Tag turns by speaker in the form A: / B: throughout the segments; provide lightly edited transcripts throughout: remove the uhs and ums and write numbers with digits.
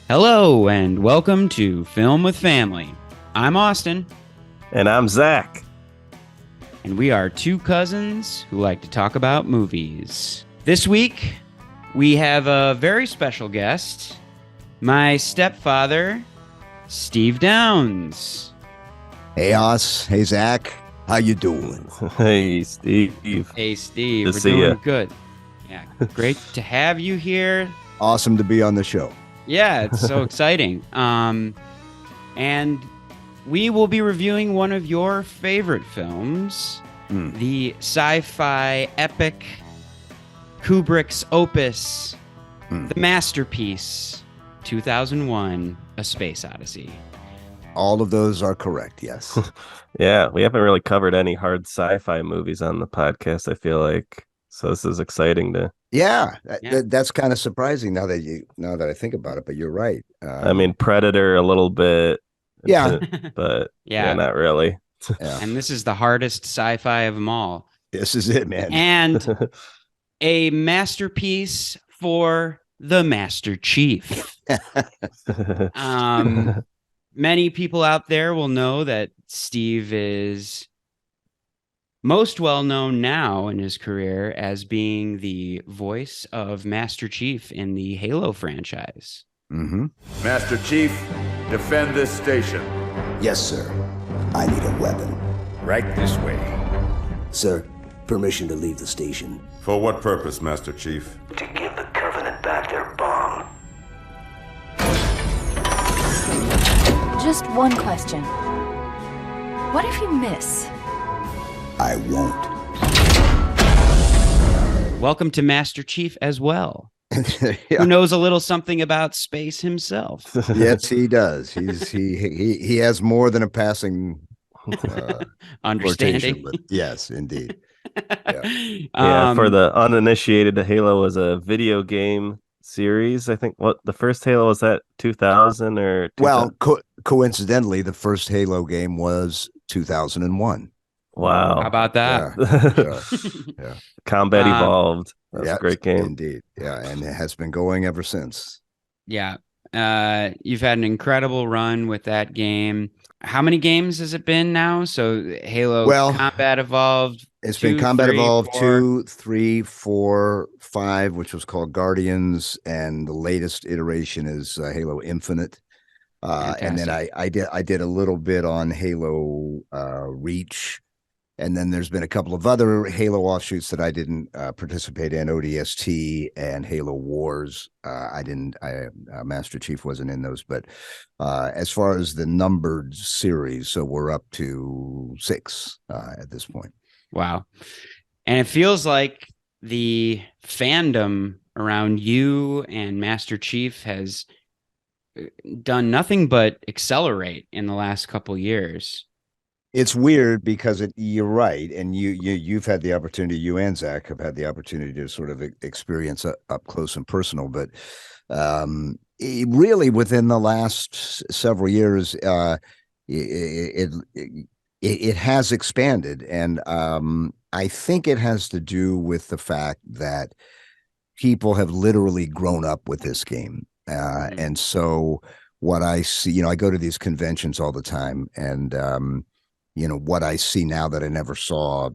A: Hello and welcome to Film with Family. I'm Austin.
B: And I'm Zach.
A: And we are two cousins who like to talk about movies. This week, we have a very special guest, my stepfather, Steve Downs.
C: Hey, Oz. Hey, Zach. How you doing?
B: Hey, Steve.
A: Hey, Steve.
B: Good to
A: We're
B: see
A: doing
B: ya.
A: good. Yeah, great to have you here.
C: Awesome to be on the show.
A: Yeah, it's so exciting. And we will be reviewing one of your favorite films, the sci-fi epic Kubrick's opus, the masterpiece, 2001, A Space Odyssey.
C: All of those are correct, yes.
B: Yeah, we haven't really covered any hard sci-fi movies on the podcast, I feel like. So this is exciting to...
C: Yeah, that's kind of surprising now that I think about it, but you're right.
B: I mean, Predator a little bit.
C: Yeah.
B: But
A: Yeah.
B: not really.
C: Yeah.
A: And this is the hardest sci-fi of them all.
C: This is it, man.
A: And a masterpiece for the Master Chief. Many people out there will know that Steve is most well known now in his career as being the voice of Master Chief in the Halo franchise.
C: Mm-hmm.
D: Master Chief, defend this station.
E: Yes, sir. I need a weapon.
D: Right this way.
E: Sir, permission to leave the station.
D: For what purpose, Master Chief?
E: To give the Covenant back their bomb.
F: Just one question. What if you miss?
E: I won't.
A: Welcome to Master Chief as well,
C: Yeah.
A: who knows a little something about space himself.
C: Yes, he does. He has more than a passing
A: Understanding.
C: flirtation, but yes, indeed.
B: Yeah, for the uninitiated, Halo was a video game series. I think the first Halo was that 2000 or 2000?
C: Well, coincidentally, the first Halo game was 2001.
B: Wow.
A: How about that?
C: Yeah.
B: Combat Evolved. That's a great game.
C: Indeed. Yeah, and it has been going ever since.
A: Yeah. You've had an incredible run with that game. How many games has it been now? So Halo Combat Evolved.
C: It's
A: 2,
C: been Combat
A: 3,
C: Evolved
A: 4.
C: 2, 3, 4, 5, which was called Guardians, and the latest iteration is Halo Infinite. And then I did a little bit on Halo Reach. And then there's been a couple of other Halo offshoots that I didn't participate in, ODST and Halo Wars. Master Chief wasn't in those, but as far as the numbered series, so we're up to 6 at this point.
A: Wow. And it feels like the fandom around you and Master Chief has done nothing but accelerate in the last couple years.
C: It's weird because you're right, and you've had the opportunity. You and Zach have had the opportunity to sort of experience up close and personal. But really, within the last several years, it has expanded, and I think it has to do with the fact that people have literally grown up with this game, and so what I see, I go to these conventions all the time, and what I see now that I never saw,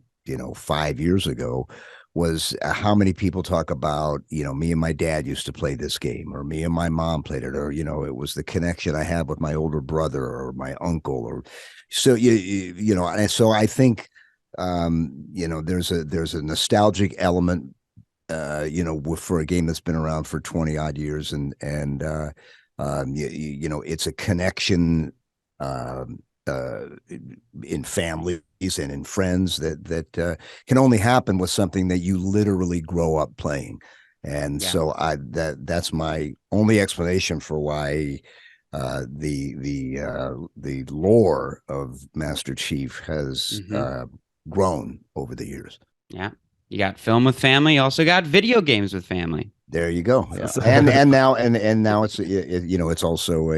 C: 5 years ago was how many people talk about, me and my dad used to play this game, or me and my mom played it, or, it was the connection I had with my older brother or my uncle, or so, and so I think, there's a nostalgic element, for a game that's been around for 20 odd years, and it's a connection, in families and in friends that can only happen with something that you literally grow up playing. And so that's my only explanation for why the lore of Master Chief has grown over the years. Yeah.
A: You got Film with Family, you also got video games with family.
C: There you go. Yeah. and now it's it's also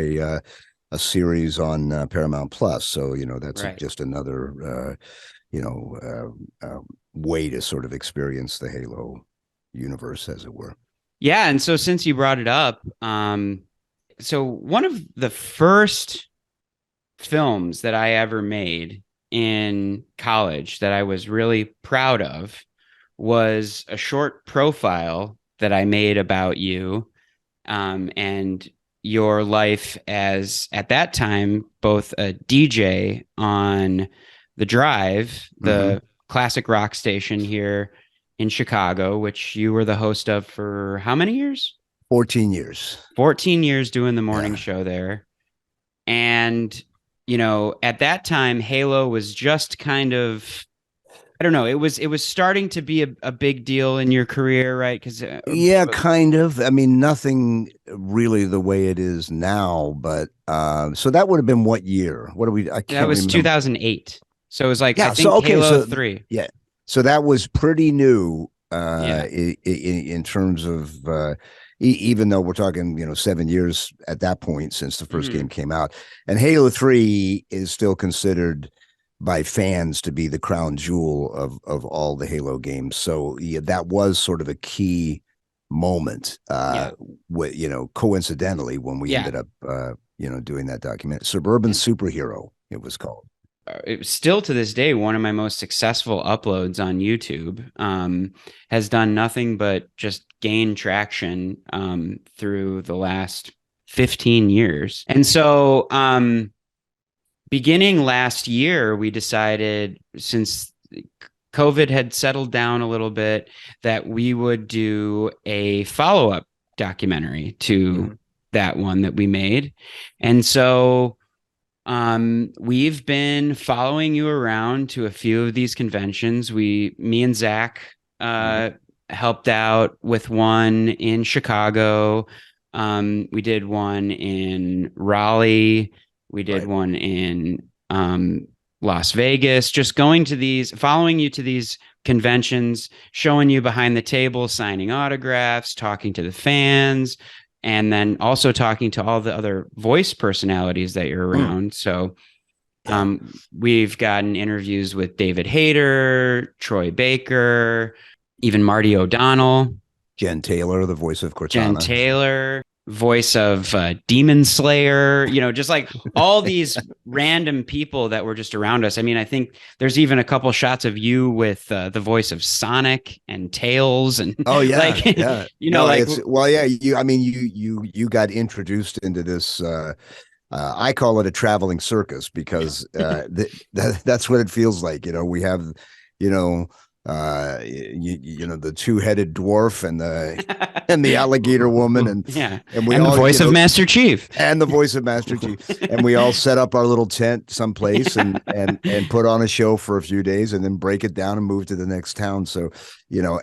C: a series on Paramount Plus. So, that's just another way to sort of experience the Halo universe, as it were.
A: Yeah, and so since you brought it up, so one of the first films that I ever made in college that I was really proud of was a short profile that I made about you, and your life as, at that time, both a DJ on The Drive, the classic rock station here in Chicago, which you were the host of for how many years?
C: 14 years.
A: 14 years doing the morning show there. And, at that time, Halo was just kind of, I don't know, it was starting to be a big deal in your career, right? Because
C: kind of. I mean, nothing really the way it is now, but so that would have been what year? What do we? I can't.
A: That was
C: remember.
A: 2008. So it was like, I think Halo 3.
C: Yeah. So that was pretty new in terms of even though we're talking 7 years at that point since the first game came out, and Halo 3 is still considered by fans to be the crown jewel of all the Halo games. So that was sort of a key moment, coincidentally, when we ended up, doing that document. Suburban Superhero, it was called.
A: It was still to this day one of my most successful uploads on YouTube. Has done nothing but just gain traction through the last 15 years. And so beginning last year, we decided, since COVID had settled down a little bit, that we would do a follow-up documentary to that one that we made. And so we've been following you around to a few of these conventions. Me and Zach helped out with one in Chicago. We did one in Raleigh. We did one in Las Vegas, just going to these, following you to these conventions, showing you behind the table, signing autographs, talking to the fans, and then also talking to all the other voice personalities that you're around. So we've gotten interviews with David Hayter, Troy Baker, even Marty O'Donnell.
C: Jen Taylor, the voice of Cortana.
A: Jen Taylor, voice of Demon Slayer, just like all these random people that were just around us. I mean, I think there's even a couple shots of you with the voice of Sonic and Tails, and
C: you got introduced into this. I call it a traveling circus because that's what it feels like. We have, the two-headed dwarf and the alligator woman and we all,
A: the voice of Master Chief
C: and the voice of Master Chief, and we all set up our little tent someplace and put on a show for a few days and then break it down and move to the next town. So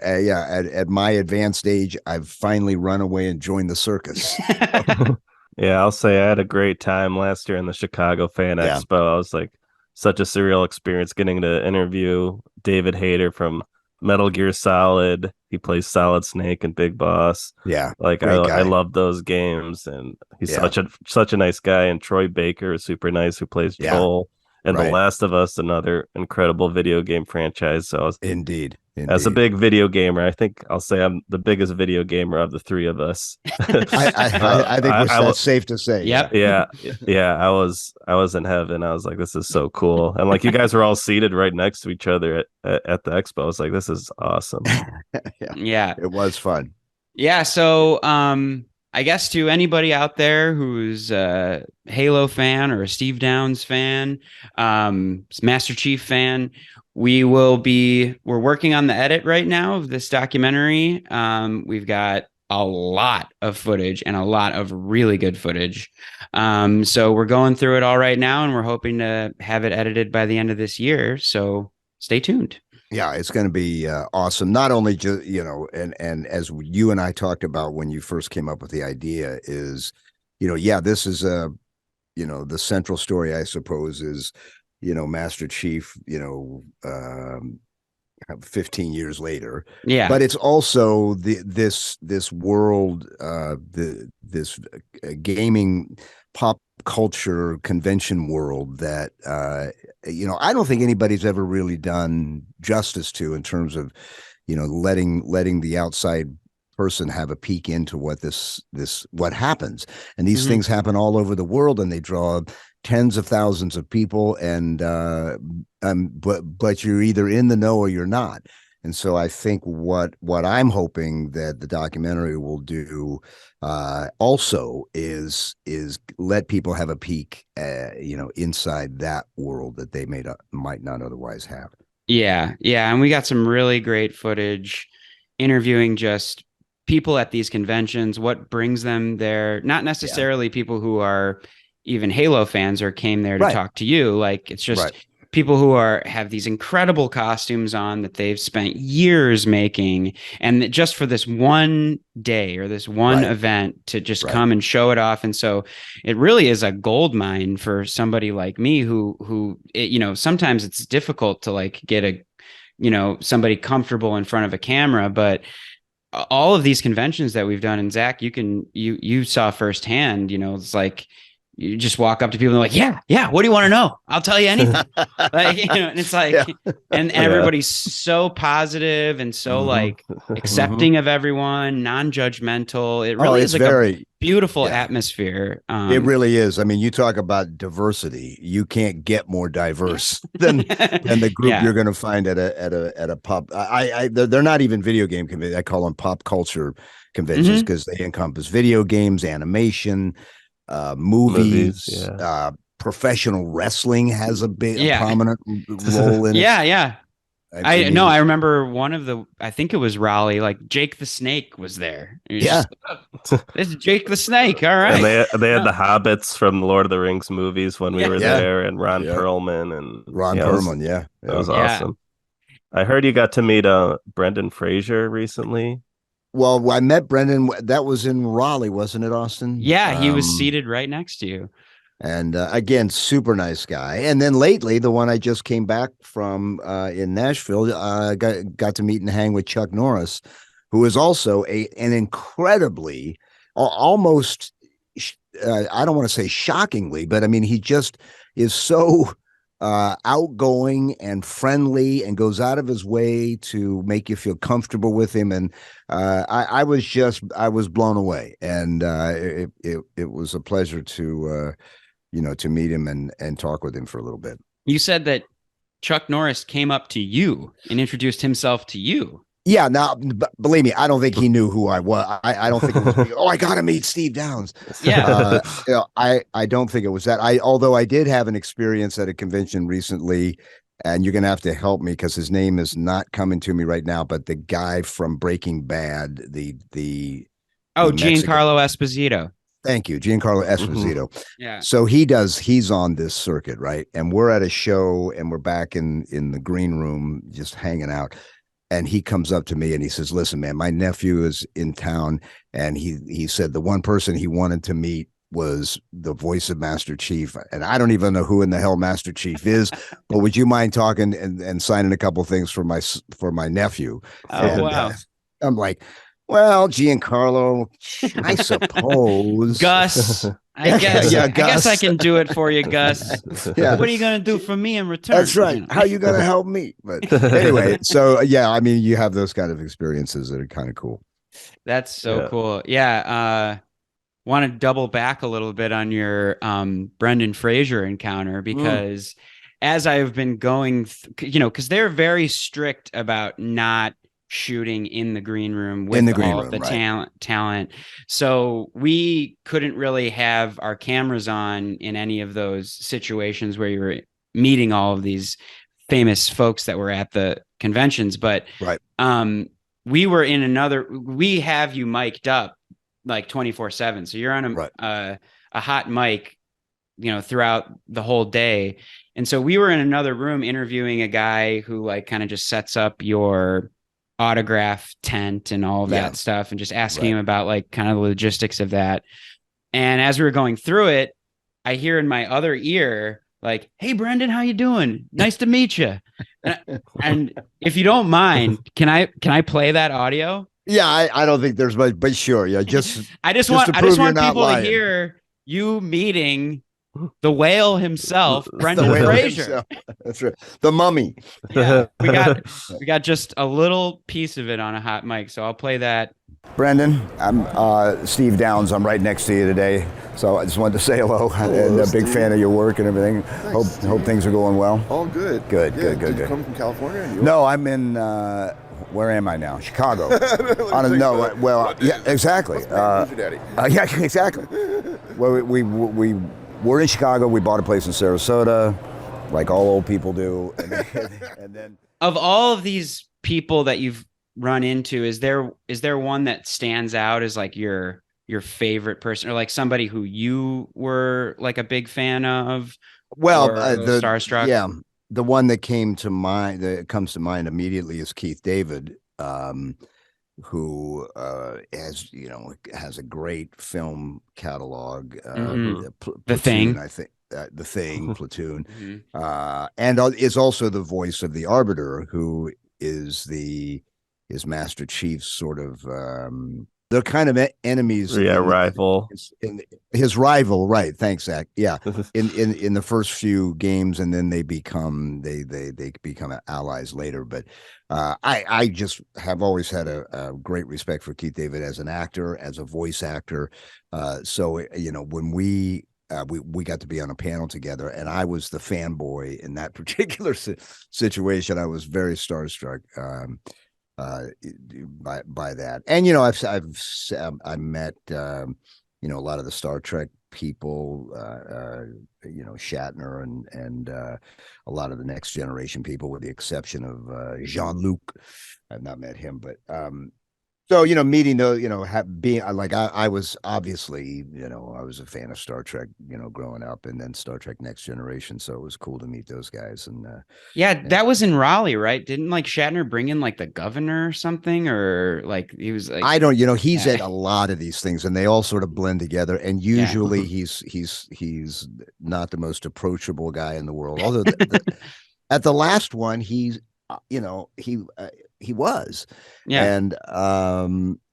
C: at my advanced age, I've finally run away and joined the circus.
B: Yeah, I'll say I had a great time last year in the Chicago Fan Expo. I was like, such a surreal experience getting to interview David Hayter from Metal Gear Solid. He plays Solid Snake and Big Boss.
C: Yeah,
B: I love those games, and he's such a nice guy. And Troy Baker is super nice, who plays Joel. And The Last of Us, another incredible video game franchise. So
C: Indeed.
B: As a big video gamer, I think I'll say I'm the biggest video gamer of the three of us.
C: I think that's safe to say.
A: Yep.
B: Yeah. I was in heaven. I was like, this is so cool. And like, you guys were all seated right next to each other at the expo. I was like, this is awesome.
A: Yeah.
C: It was fun.
A: Yeah. So, I guess to anybody out there who's a Halo fan or a Steve Downes fan, Master Chief fan, we're working on the edit right now of this documentary. We've got a lot of footage and a lot of really good footage. So we're going through it all right now, and we're hoping to have it edited by the end of this year. So stay tuned.
C: Yeah, it's going to be awesome. Not only just, and as you and I talked about when you first came up with the idea is, this is the central story, I suppose, is, Master Chief, 15 years later.
A: Yeah.
C: But it's also this world, this gaming pop culture convention world that I don't think anybody's ever really done justice to, in terms of letting the outside person have a peek into what happens. And these things happen all over the world, and they draw tens of thousands of people, and but you're either in the know or you're not. And so I think what I'm hoping that the documentary will do also is let people have a peek, inside that world that they might not otherwise have.
A: Yeah, and we got some really great footage interviewing just people at these conventions, what brings them there, not necessarily people who are even Halo fans or came there to talk to you. Like, it's just people who have these incredible costumes on that they've spent years making, and just for this one day or this one event to just come and show it off. And so it really is a gold mine for somebody like me who sometimes it's difficult to like get somebody comfortable in front of a camera, but all of these conventions that we've done, and Zach, you saw firsthand, it's like, you just walk up to people and like, yeah. What do you want to know? I'll tell you anything. And it's like, and everybody's so positive and so like accepting of everyone, non-judgmental. It really is like a beautiful atmosphere.
C: It really is. I mean, you talk about diversity. You can't get more diverse than the group you're going to find at a pub. They're not even video game conventions. I call them pop culture conventions because they encompass video games, animation, movies, professional wrestling has a prominent role in it.
A: I remember I think it was Raleigh, like Jake the Snake was there. This is Jake the Snake. All right.
B: And they had the hobbits from the Lord of the Rings movies when we were there, and Ron Perlman and
C: Perlman.
B: That was awesome. I heard you got to meet Brendan Fraser recently.
C: Well, I met Brendan. That was in Raleigh, wasn't it, Austin?
A: Yeah, he was seated right next to you.
C: And again, super nice guy. And then lately, the one I just came back from in Nashville, got to meet and hang with Chuck Norris, who is also an incredibly, almost, I don't want to say shockingly, but I mean, he just is so outgoing and friendly and goes out of his way to make you feel comfortable with him. And I was blown away, and it was a pleasure to meet him and talk with him for a little bit.
A: You said that Chuck Norris came up to you and introduced himself to you.
C: Yeah. Now, believe me, I don't think he knew who I was. I don't think it was, I got to meet Steve Downs.
A: Yeah.
C: I don't think it was that. Although I did have an experience at a convention recently, and you're going to have to help me because his name is not coming to me right now, but the guy from Breaking Bad, Giancarlo
A: Esposito.
C: Thank you, Giancarlo Esposito.
A: Yeah.
C: So he's on this circuit, right? And we're at a show, and we're back in the green room just hanging out. And he comes up to me and he says, "Listen, man, my nephew is in town." And he said the one person he wanted to meet was the voice of Master Chief. And I don't even know who in the hell Master Chief is, but would you mind talking and signing a couple things for my nephew?
A: Wow.
C: I'm like, well, Giancarlo, I suppose.
A: Gus. I guess I can do it for you, Gus.
C: Yeah.
A: What are you going to do for me in return?
C: That's right. How are you going to help me? But anyway, so I mean, you have those kind of experiences that are kind of cool.
A: That's so cool. Yeah. Want to double back a little bit on your Brendan Fraser encounter, because as I've been going, because they're very strict about not shooting in the green room with all of the talent. So we couldn't really have our cameras on in any of those situations where you were meeting all of these famous folks that were at the conventions. But we were we have you mic'd up like 24/7. So you're on a hot mic, throughout the whole day. And so we were in another room interviewing a guy who like kind of just sets up your autograph tent and all of that stuff, and just asking him about like kind of the logistics of that. And as we were going through it, I hear in my other ear like, "Hey, Brendan, how you doing? Nice to meet you." And if you don't mind, can I play that audio?
C: Yeah, I don't think there's much, but sure, yeah, just
A: I just
C: to
A: want
C: prove you're not
A: people to
C: lying.
A: hear you meeting the whale himself,
C: The
A: Brendan
C: whale
A: Fraser.
C: himself. That's right. The mummy.
A: Yeah, we got just a little piece of it on a hot mic, so I'll play that.
G: Brendan, I'm Steve Downs. I'm right next to you today, so I just wanted to say hello. And a big fan of your work and everything.
H: Thanks,
G: Hope things are going well.
H: All good.
G: Good.
H: Did you come from California?
G: No, I'm in. Where am I now? Chicago. Exactly.
H: Who's your daddy?
G: Yeah, exactly. Well, we were in Chicago. We bought a place in Sarasota, like all old people do, and then.
A: Of all of these people that you've run into, is there one that stands out as like your favorite person, or like somebody who you were like a big fan of?
C: Well,
A: the starstruck.
C: Yeah, the one that comes to mind immediately is Keith David, who has a great film catalog.
A: The Thing,
C: I think. The Thing, Platoon, and is also the voice of the Arbiter, who is his Master Chief's sort of they're kind of enemies.
B: Rival.
C: His rival, right? Thanks, Zach. Yeah, in the first few games, and then they become allies later. But I just have always had a great respect for Keith David as an actor, as a voice actor. So when we got to be on a panel together, and I was the fanboy in that particular situation. I was very starstruck by that. And I've met a lot of the Star Trek people, Shatner and a lot of the Next Generation people, with the exception of Jean-Luc. I've not met him, but so, meeting those, being like, I was obviously, I was a fan of Star Trek, growing up, and then Star Trek Next Generation. So it was cool to meet those guys. And
A: that was in Raleigh, right? Didn't like Shatner bring in like the governor or something, or like he was like,
C: I don't, he's at a lot of these things, and they all sort of blend together. And usually he's not the most approachable guy in the world. Although at the last one, he was. Yeah.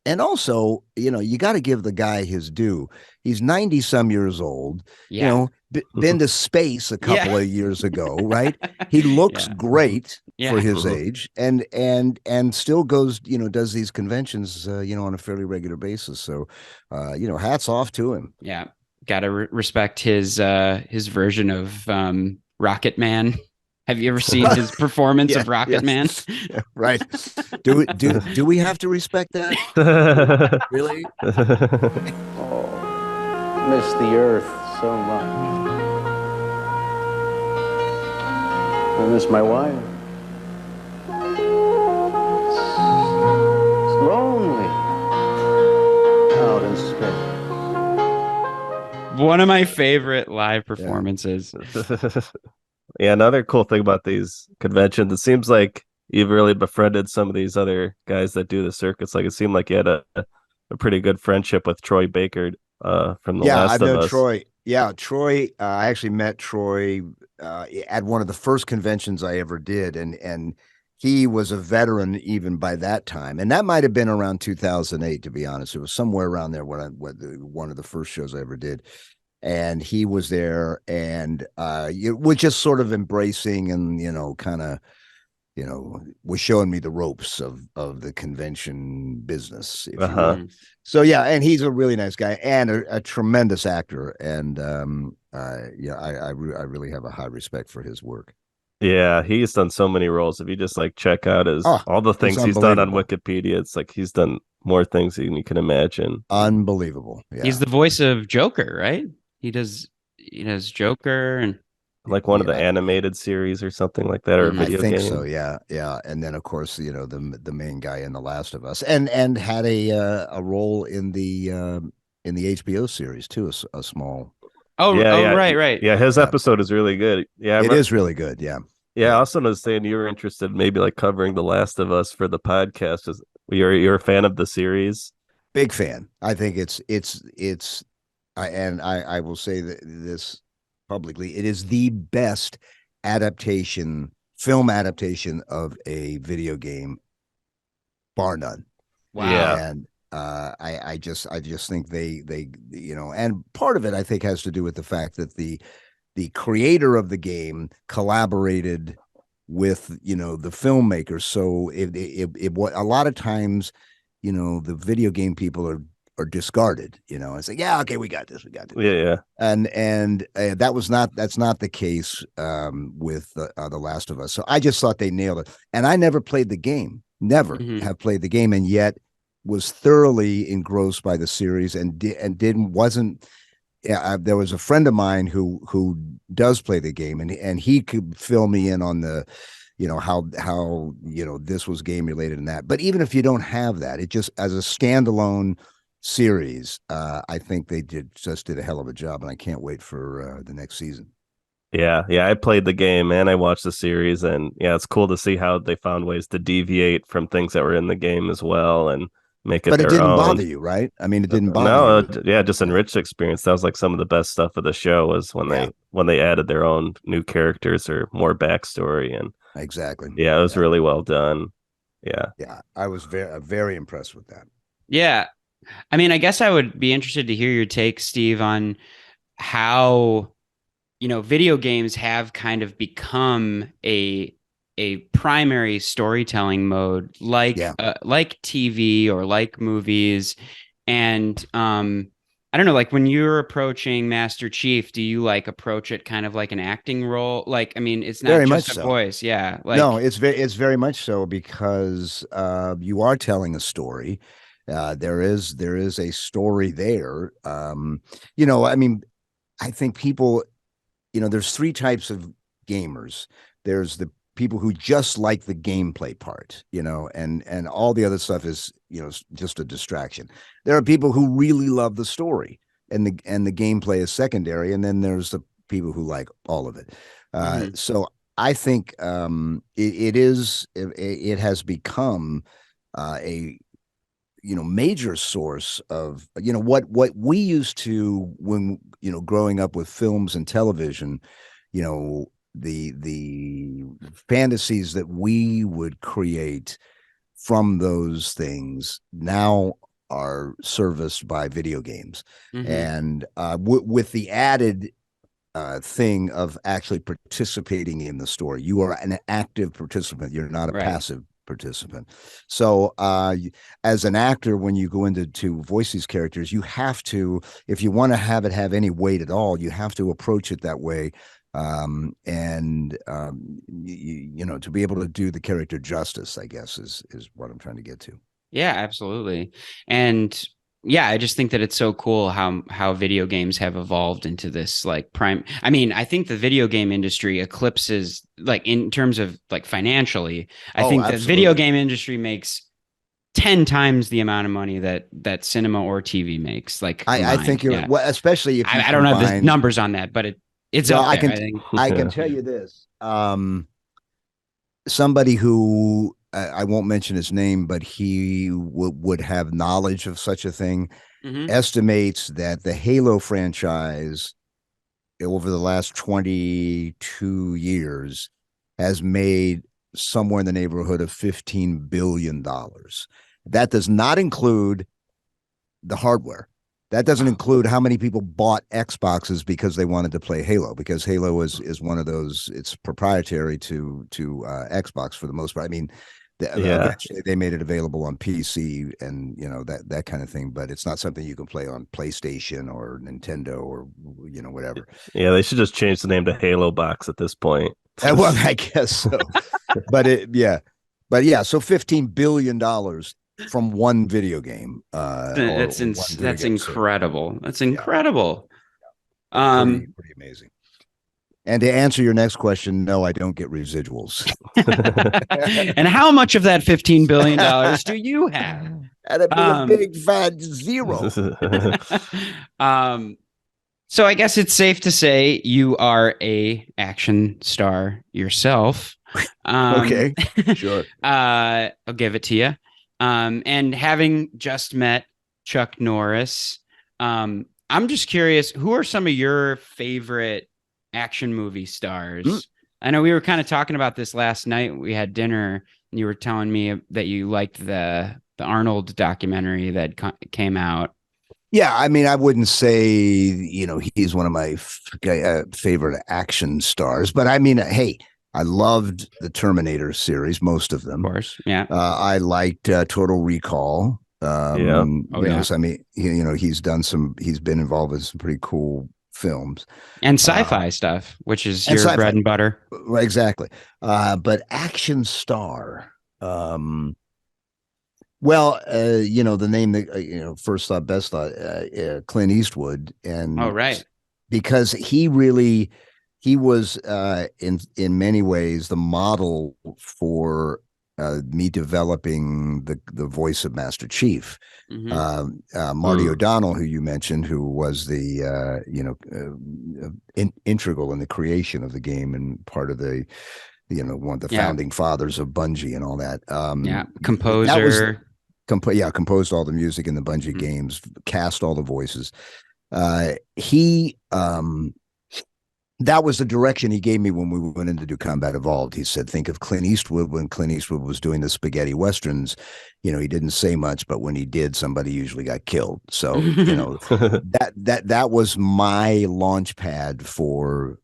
C: And also, you got to give the guy his due. He's 90 some years old, been to space a couple of years ago, right? He looks great for his age, and still goes, does these conventions, on a fairly regular basis. So, hats off to him.
A: Yeah. Got to respect his version of Rocket Man. Have you ever seen his performance of Rocket Man?
C: Right. Do we have to respect that? Really?
I: Miss the Earth so much. I miss my wife. It's lonely out in space.
A: One of my favorite live performances.
B: Yeah, another cool thing about these conventions, it seems like you've really befriended some of these other guys that do the circuits. Like, it seemed like you had a pretty good friendship with Troy Baker from The Last of Us.
C: Yeah, I've known Troy. Yeah, Troy. I actually met Troy at one of the first conventions I ever did, and he was a veteran even by that time. And that might have been around 2008, to be honest. It was somewhere around there when one of the first shows I ever did. And he was there, and was just sort of embracing and, kind of, was showing me the ropes of the convention business. If you will. So, yeah, and he's a really nice guy and a tremendous actor. And, I really have a high respect for his work.
B: Yeah, he's done so many roles. If you just check out all the things he's done on Wikipedia, it's like he's done more things than you can imagine.
C: Unbelievable. Yeah.
A: He's the voice of Joker, right? He does Joker and
B: like one of the animated series or something like that, or a video game.
C: I think so. Yeah. And then of course, the main guy in The Last of Us, and had a role in the HBO series too. A small.
A: Right.
B: Yeah, his episode is really good. Yeah,
C: it is really good. Yeah.
B: Yeah. I also was saying you were interested, maybe covering The Last of Us for the podcast. You're a fan of the series?
C: Big fan. I think it's. I will say that this, publicly, it is the best film adaptation of a video game, bar none.
A: Wow.
B: Yeah.
C: And I just think they and part of it I think has to do with the fact that the creator of the game collaborated with the filmmakers. So it a lot of times, the video game people are discarded. It's like, yeah, okay, we got this.
B: Yeah.
C: And that's not the case with The Last of Us. So I just thought they nailed it. And I never played the game. Never have played the game, and yet was thoroughly engrossed by the series wasn't. There was a friend of mine who does play the game, and he could fill me in on the, how this was game related and that. But even if you don't have that, it just as a standalone series, I think they did a hell of a job, and I can't wait for the next season.
B: Yeah, I played the game and I watched the series, and it's cool to see how they found ways to deviate from things that were in the game as well and make it.
C: But it
B: their
C: didn't
B: own.
C: bother you, right? I mean, it didn't bother you.
B: Just enriched the experience. That was like some of the best stuff of the show was when they added their own new characters or more backstory, and
C: exactly.
B: Yeah, it was really well done. Yeah,
C: I was very impressed with that.
A: Yeah, I mean, I guess I would be interested to hear your take, Steve, on how video games have kind of become a primary storytelling mode, like TV or like movies. And I don't know, like when you're approaching Master Chief, do you like approach it kind of like an acting role? Like, I mean, it's not
C: very
A: just
C: much
A: a
C: so.
A: voice. Yeah. Like,
C: no, it's very much so, because you are telling a story. There is a story there. I mean, I think people, there's three types of gamers. There's the people who just like the gameplay part, and all the other stuff is, just a distraction. There are people who really love the story, and the gameplay is secondary. And then there's the people who like all of it. So I think it has become a major source of what we used to, when growing up with films and television, the fantasies that we would create from those things now are serviced by video games. And with the added thing of actually participating in the story, you are an active participant. You're not a passive participant. So as an actor, when you go to voice these characters, you have to, if you want to have it have any weight at all, you have to approach it that way. To be able to do the character justice, I guess is what I'm trying to get to.
A: Yeah, absolutely. And yeah, I just think that it's so cool how video games have evolved into this like prime. I mean, I think the video game industry eclipses, like in terms of like financially, I think the video game industry makes 10 times the amount of money that cinema or TV makes. Like
C: I think you're especially if
A: I don't have the numbers on that, but it's up there, I think.
C: I can tell you this. Somebody who I won't mention his name, but he would have knowledge of such a thing, estimates that the Halo franchise over the last 22 years has made somewhere in the neighborhood of $15 billion. That does not include the hardware. That doesn't include how many people bought Xboxes because they wanted to play Halo, because Halo is one of those, it's proprietary to Xbox for the most part. I mean, eventually they made it available on PC and that kind of thing, but it's not something you can play on PlayStation or Nintendo or whatever.
B: Yeah, they should just change the name to Halo Box at this point.
C: Well, I guess so. So $15 billion from one video game.
A: That's incredible. That's incredible.
C: Pretty amazing. And to answer your next question, no, I don't get residuals.
A: And how much of that $15 billion do you have?
C: That'd be a big fat zero.
A: So I guess it's safe to say you are a action star yourself.
C: Okay, sure.
A: I'll give it to you. And having just met Chuck Norris, I'm just curious, who are some of your favorite action movie stars. I know we were kind of talking about this last night. We had dinner, and you were telling me that you liked the Arnold documentary that came out.
C: Yeah, I mean, I wouldn't say, he's one of my favorite action stars, but I mean, hey, I loved the Terminator series, most of them.
A: Of course, yeah.
C: I liked Total Recall.
B: Yeah.
C: So, I mean, he's been involved with some pretty cool films.
A: And sci-fi stuff, which is your bread and butter.
C: Exactly. But action star, well, the name that first thought, best thought, Clint Eastwood, and
A: right,
C: because he was in many ways the model for me developing the voice of Master Chief. Marty O'Donnell, who you mentioned, who was the integral in the creation of the game and part of the one of the founding fathers of Bungie and all that.
A: Composer.
C: Composed all the music in the Bungie games, cast all the voices. That was the direction he gave me when we went in to do Combat Evolved. He said, think of Clint Eastwood when Clint Eastwood was doing the spaghetti westerns. He didn't say much, but when he did, somebody usually got killed. So, that was my launch pad for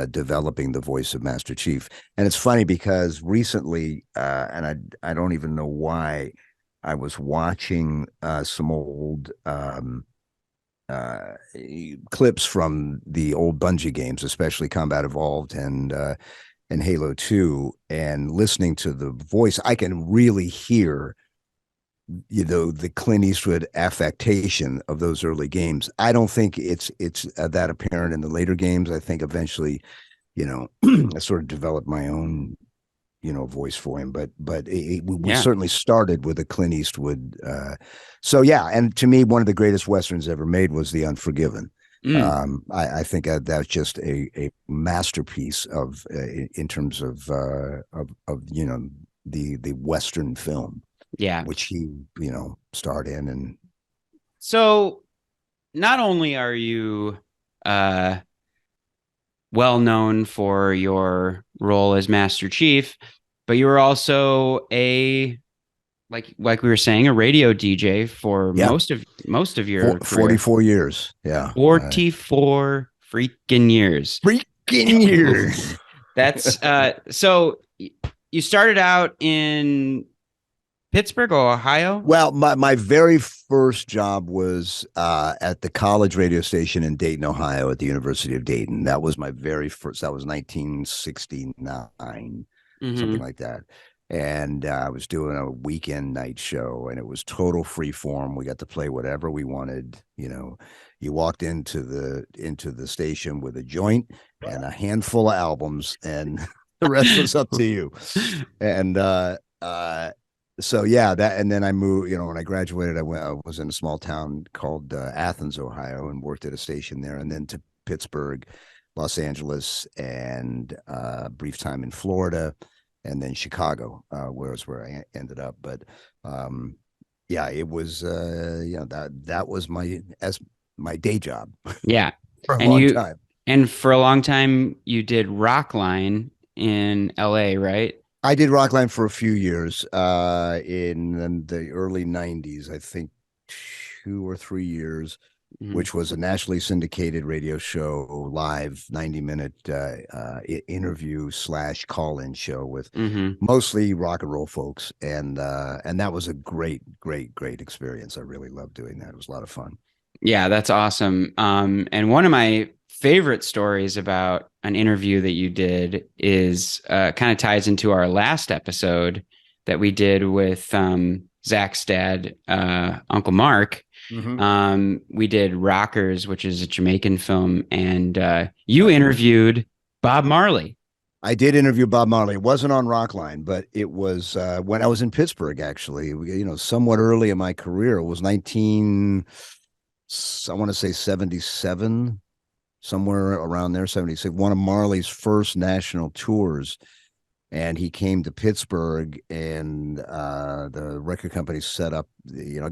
C: developing the voice of Master Chief. And it's funny because recently, and I don't even know why, I was watching some old clips from the old Bungie games, especially Combat Evolved and Halo 2, and listening to the voice, I can really hear the Clint Eastwood affectation of those early games. I don't think it's that apparent in the later games. I think eventually, I sort of developed my own voice for him, but we certainly started with a Clint Eastwood. And to me, one of the greatest Westerns ever made was The Unforgiven. I think that's just a masterpiece of in terms of the Western film.
A: Yeah.
C: Which he, starred in. And
A: so not only are you well known for your role as Master Chief, but you were also like we were saying, a radio DJ for most of your
C: 44 years. Yeah.
A: 44 freaking years.
C: Freaking years.
A: That's so you started out in Pittsburgh, Ohio?
C: Well, my very first job was at the college radio station in Dayton, Ohio, at the University of Dayton. That was my very first. That was 1969, something like that. And I was doing a weekend night show, and it was total free form. We got to play whatever we wanted. You walked into the station with a joint and a handful of albums, and the rest was up to you. And so that, and then I moved, when I graduated, I was in a small town called Athens, Ohio, and worked at a station there, and then to Pittsburgh, Los Angeles, and brief time in Florida, and then Chicago, where I ended up. But it was that was my day job.
A: Yeah.
C: For a long time.
A: And for a long time you did Rockline in LA, right?
C: I did Rockline for a few years in the early 90s, I think 2 or 3 years, which was a nationally syndicated radio show, live 90-minute interview / call-in show with mostly rock and roll folks. And that was a great experience. I really loved doing that. It was a lot of fun.
A: Yeah, that's awesome. And one of my favorite stories about an interview that you did is kind of ties into our last episode that we did with Zach's dad, Uncle Mark. We did Rockers, which is a Jamaican film, and you interviewed Bob Marley.
C: I did interview Bob Marley. It wasn't on Rockline, but it was when I was in Pittsburgh, actually, somewhat early in my career. It was 77, somewhere around there, 76, one of Marley's first national tours. and he came to Pittsburgh, and the record company set up,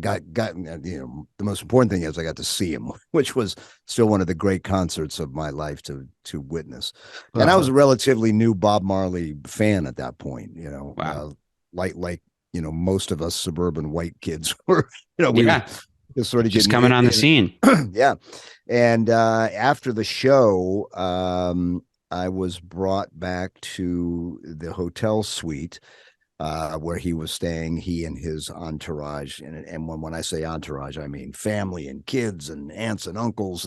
C: got the most important thing is I got to see him, which was still one of the great concerts of my life to witness. And I was a relatively new Bob Marley fan at that point,
A: Wow.
C: Like most of us suburban white kids were, we were just sort of
A: just coming on the scene.
C: Yeah. And after the show, I was brought back to the hotel suite where he was staying, he and his entourage. And when I say entourage, I mean family and kids and aunts and uncles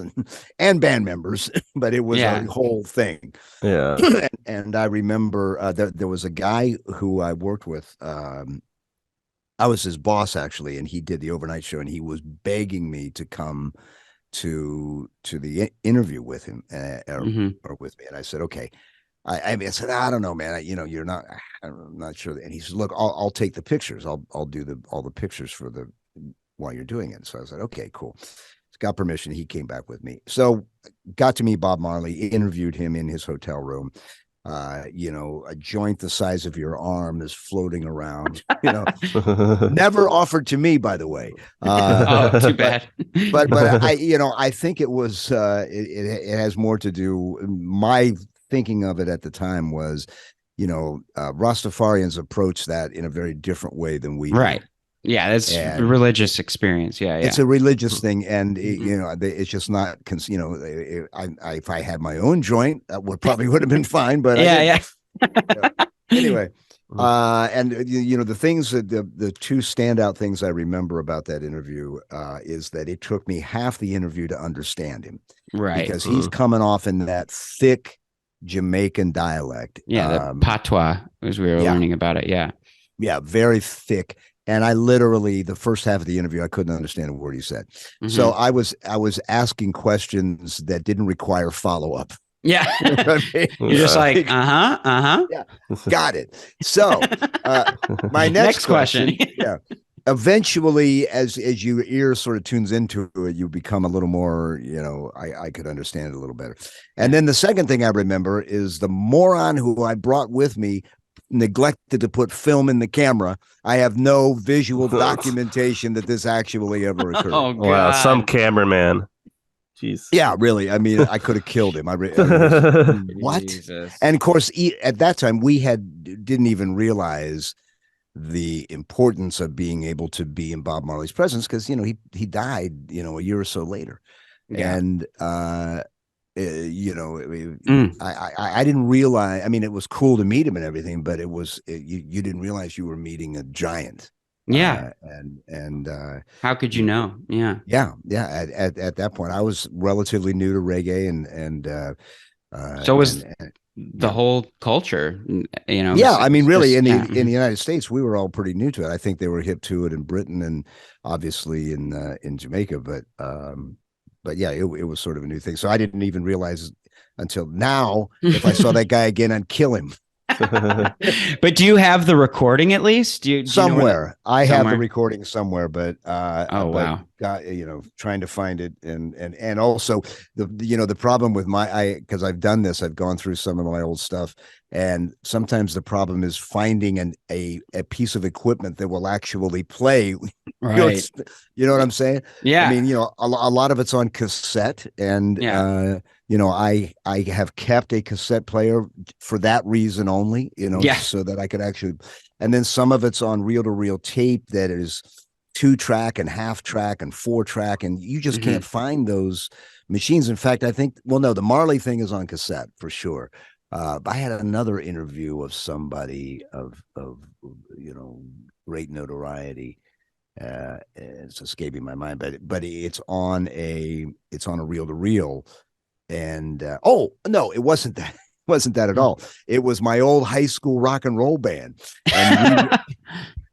C: and band members, but it was a whole thing.
B: Yeah.
C: And I remember there was a guy who I worked with. I was his boss, actually, and he did the overnight show, and he was begging me to come to the interview with him or with me. And I said, okay. I said, I don't know, man. You're not, I'm not sure. And he said, look, I'll take the pictures. I'll do all the pictures while you're doing it. So I said, okay, cool. Got permission. He came back with me. So got to meet Bob Marley, interviewed him in his hotel room. A joint the size of your arm is floating around, never offered to me, by the way.
A: Too bad.
C: But I think it was, it has more to do. My thinking of it at the time was, Rastafarians approach that in a very different way than we do.
A: Right. Yeah, that's a religious experience. Yeah,
C: it's a religious thing, and it's just not. If I had my own joint, that would have been fine. But anyway, and the things that the two standout things I remember about that interview is that it took me half the interview to understand him,
A: right?
C: Because he's coming off in that thick Jamaican dialect.
A: Yeah, the patois, as we were learning about it. Yeah,
C: very thick. And I literally, the first half of the interview, I couldn't understand a word he said. Mm-hmm. So I was asking questions that didn't require follow-up.
A: Yeah. You're just like,
C: Yeah, got it. So my next question. Yeah. Eventually, as your ear sort of tunes into it, you become a little more, I could understand it a little better. And then the second thing I remember is the moron who I brought with me neglected to put film in the camera. I have no visual documentation that this actually ever occurred.
A: Oh, God.
B: Wow, some cameraman. Jeez.
C: Yeah, really. I mean, I could have killed him. What? Jesus. And of course, at that time, we didn't even realize the importance of being able to be in Bob Marley's presence because he died a year or so later, and I didn't realize. I mean, it was cool to meet him and everything, but it was you didn't realize you were meeting a giant.
A: Yeah,
C: and
A: how could you know? Yeah.
C: At that point, I was relatively new to reggae, and
A: so was the whole culture.
C: Yeah, I mean, really, in the United States, we were all pretty new to it. I think they were hip to it in Britain and obviously in Jamaica, but yeah, it was sort of a new thing. So I didn't even realize until now, if I saw that guy again, I'd kill him.
A: But do you have the recording at least? Do you
C: somewhere? I have the recording somewhere, but
A: wow,
C: trying to find it, and also the problem with because I've done this, I've gone through some of my old stuff, and sometimes the problem is finding a piece of equipment that will actually play.
A: Right.
C: You know what I'm saying?
A: Yeah.
C: I mean, a lot of it's on cassette, and I have kept a cassette player for that reason only, so that I could actually, and then some of it's on reel-to-reel tape that is 2-track and half-track and 4-track, and you just can't find those machines. In fact, I think, the Marley thing is on cassette for sure. But I had another interview of somebody of great notoriety. It's escaping my mind, but it's on a reel-to-reel. And no, it wasn't that. It wasn't that at all. It was my old high school rock and roll band,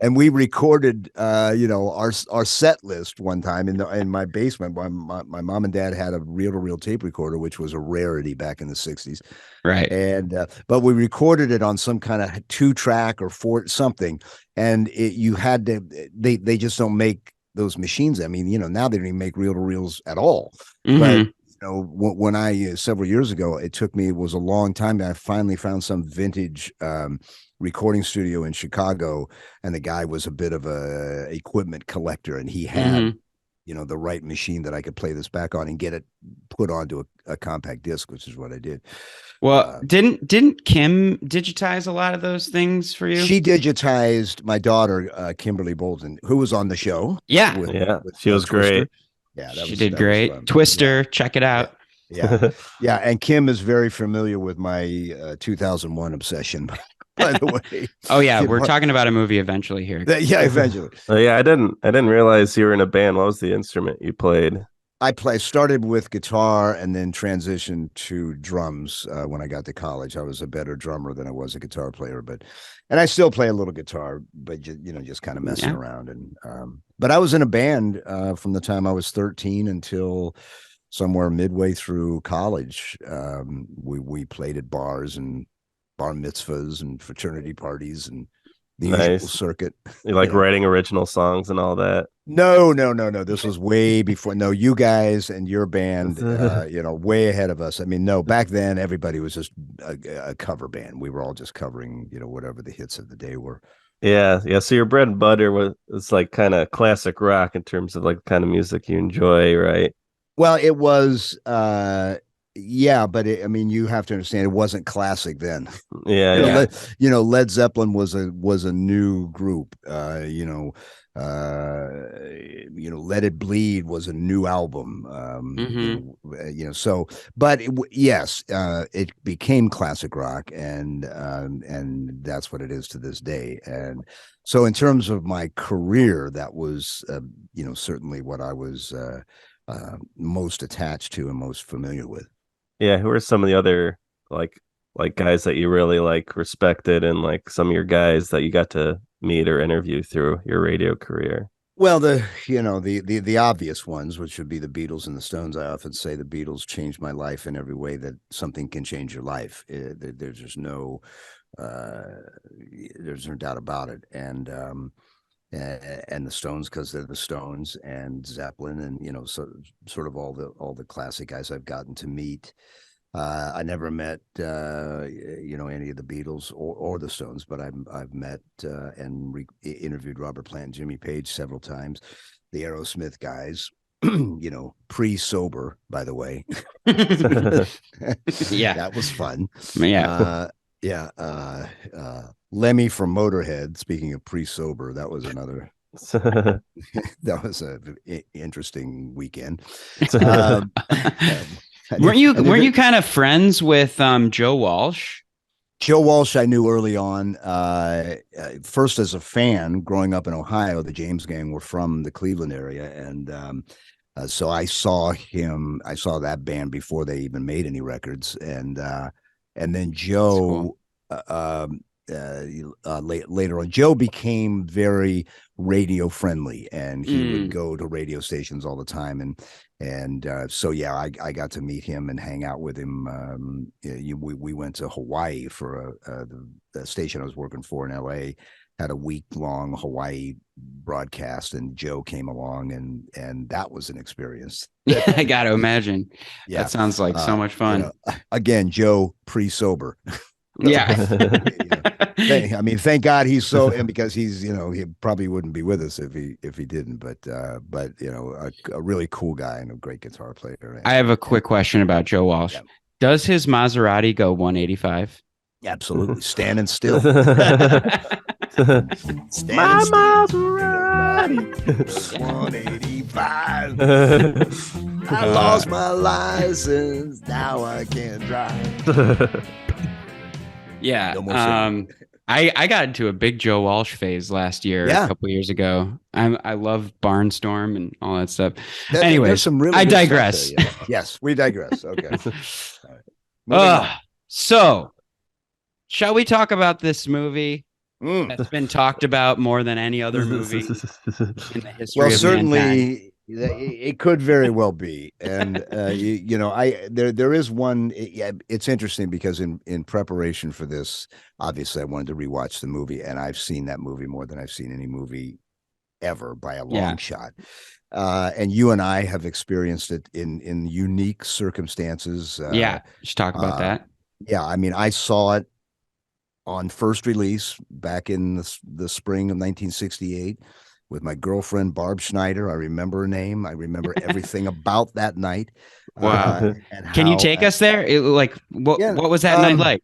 C: and we recorded, our set list one time in my basement. My mom and dad had a reel-to-reel tape recorder, which was a rarity back in the '60s,
A: right?
C: And but we recorded it on some kind of 2-track or 4 something, and you had to. They just don't make those machines. I mean, now they don't even make reel-to-reels at all, but. when I several years ago, it was a long time that I finally found some vintage recording studio in Chicago, and the guy was a bit of a equipment collector, and he had the right machine that I could play this back on and get it put onto a compact disc, which is what I did.
A: Well, didn't Kim digitize a lot of those things for you?
C: She digitized my daughter, Kimberly Bolton, who was on the show.
A: Yeah.
C: With
B: she was
C: Twister.
B: great.
C: Yeah,
A: she did great. Twister, check it out.
C: Yeah. Yeah. And Kim is very familiar with my 2001 obsession, by the way.
A: Oh yeah, we're talking about a movie eventually here.
C: Yeah, eventually.
B: Yeah, I didn't realize you were in a band. What was the instrument you played?
C: I started with guitar and then transitioned to drums when I got to college. I was a better drummer than I was a guitar player, and I still play a little guitar, but just kind of messing around. And but I was in a band from the time I was 13 until somewhere midway through college. We played at bars and bar mitzvahs and fraternity parties and the usual circuit.
B: You like writing original songs and all that?
C: No. This was way before. No, you guys and your band, way ahead of us. I mean, no, back then everybody was just a cover band. We were all just covering, whatever the hits of the day were.
B: Yeah. So your bread and butter was like kind of classic rock in terms of like the kind of music you enjoy, right?
C: Well, it was, yeah, but you have to understand it wasn't classic then.
B: Yeah.
C: Led Zeppelin was a new group. Let It Bleed was a new album. Yes, it became classic rock, and that's what it is to this day. And so, in terms of my career, that was certainly what I was most attached to and most familiar with.
B: Yeah, who are some of the other like guys that you really respected, and like some of your guys that you got to meet or interview through your radio career?
C: Well, the obvious ones, which would be the Beatles and the Stones. I often say the Beatles changed my life in every way that something can change your life. There's just there's no doubt about it. And the Stones, because they're the Stones, and Zeppelin, and sort of all the classic guys I've gotten to meet. I never met any of the Beatles or the Stones, but I've met and interviewed Robert Plant and Jimmy Page several times. The Aerosmith guys, pre-sober, by the way.
A: Yeah,
C: that was fun.
A: Yeah.
C: Lemmy from Motorhead. Speaking of pre-sober, that was another. That was an interesting weekend.
A: Weren't you kind of friends with Joe Walsh?
C: Joe Walsh I knew early on, first as a fan growing up in Ohio. The James Gang were from the Cleveland area, and so I saw that band before they even made any records, and then Joe, later on, Joe became very radio friendly, and he would go to radio stations all the time, and so yeah, I got to meet him and hang out with him. We went to Hawaii for the station I was working for in LA had a week-long Hawaii broadcast, and Joe came along, and that was an experience.
A: Yeah, I got to imagine. Yeah, that sounds like so much fun.
C: Again, Joe pre-sober.
A: Yeah.
C: Thank God he's so, and because he's, he probably wouldn't be with us if he didn't, but a really cool guy and a great guitar player.
A: I have a quick question about Joe Walsh. Yeah. Does his Maserati go 185?
C: Absolutely. Standing still.
B: My Maserati
C: 185. I lost my license. Now I can't drive.
A: Yeah. I got into a big Joe Walsh phase last year, a couple years ago. I love Barnstorm and all that stuff. Anyway, I digress.
C: There, yeah. Yes, we digress. Okay.
A: So, shall we talk about this movie that's been talked about more than any other movie in the history of
C: certainly
A: mankind?
C: It could very well be, and there is one. It's interesting because in preparation for this, obviously I wanted to rewatch the movie, and I've seen that movie more than I've seen any movie ever by a long shot. And you and I have experienced it in unique circumstances.
A: Just talk about that.
C: Yeah, I mean, I saw it on first release back in the spring of 1968 with my girlfriend, Barb Schneider. I remember her name. I remember everything about that night.
A: Wow.
C: And
A: Can you take us there? What was that night like?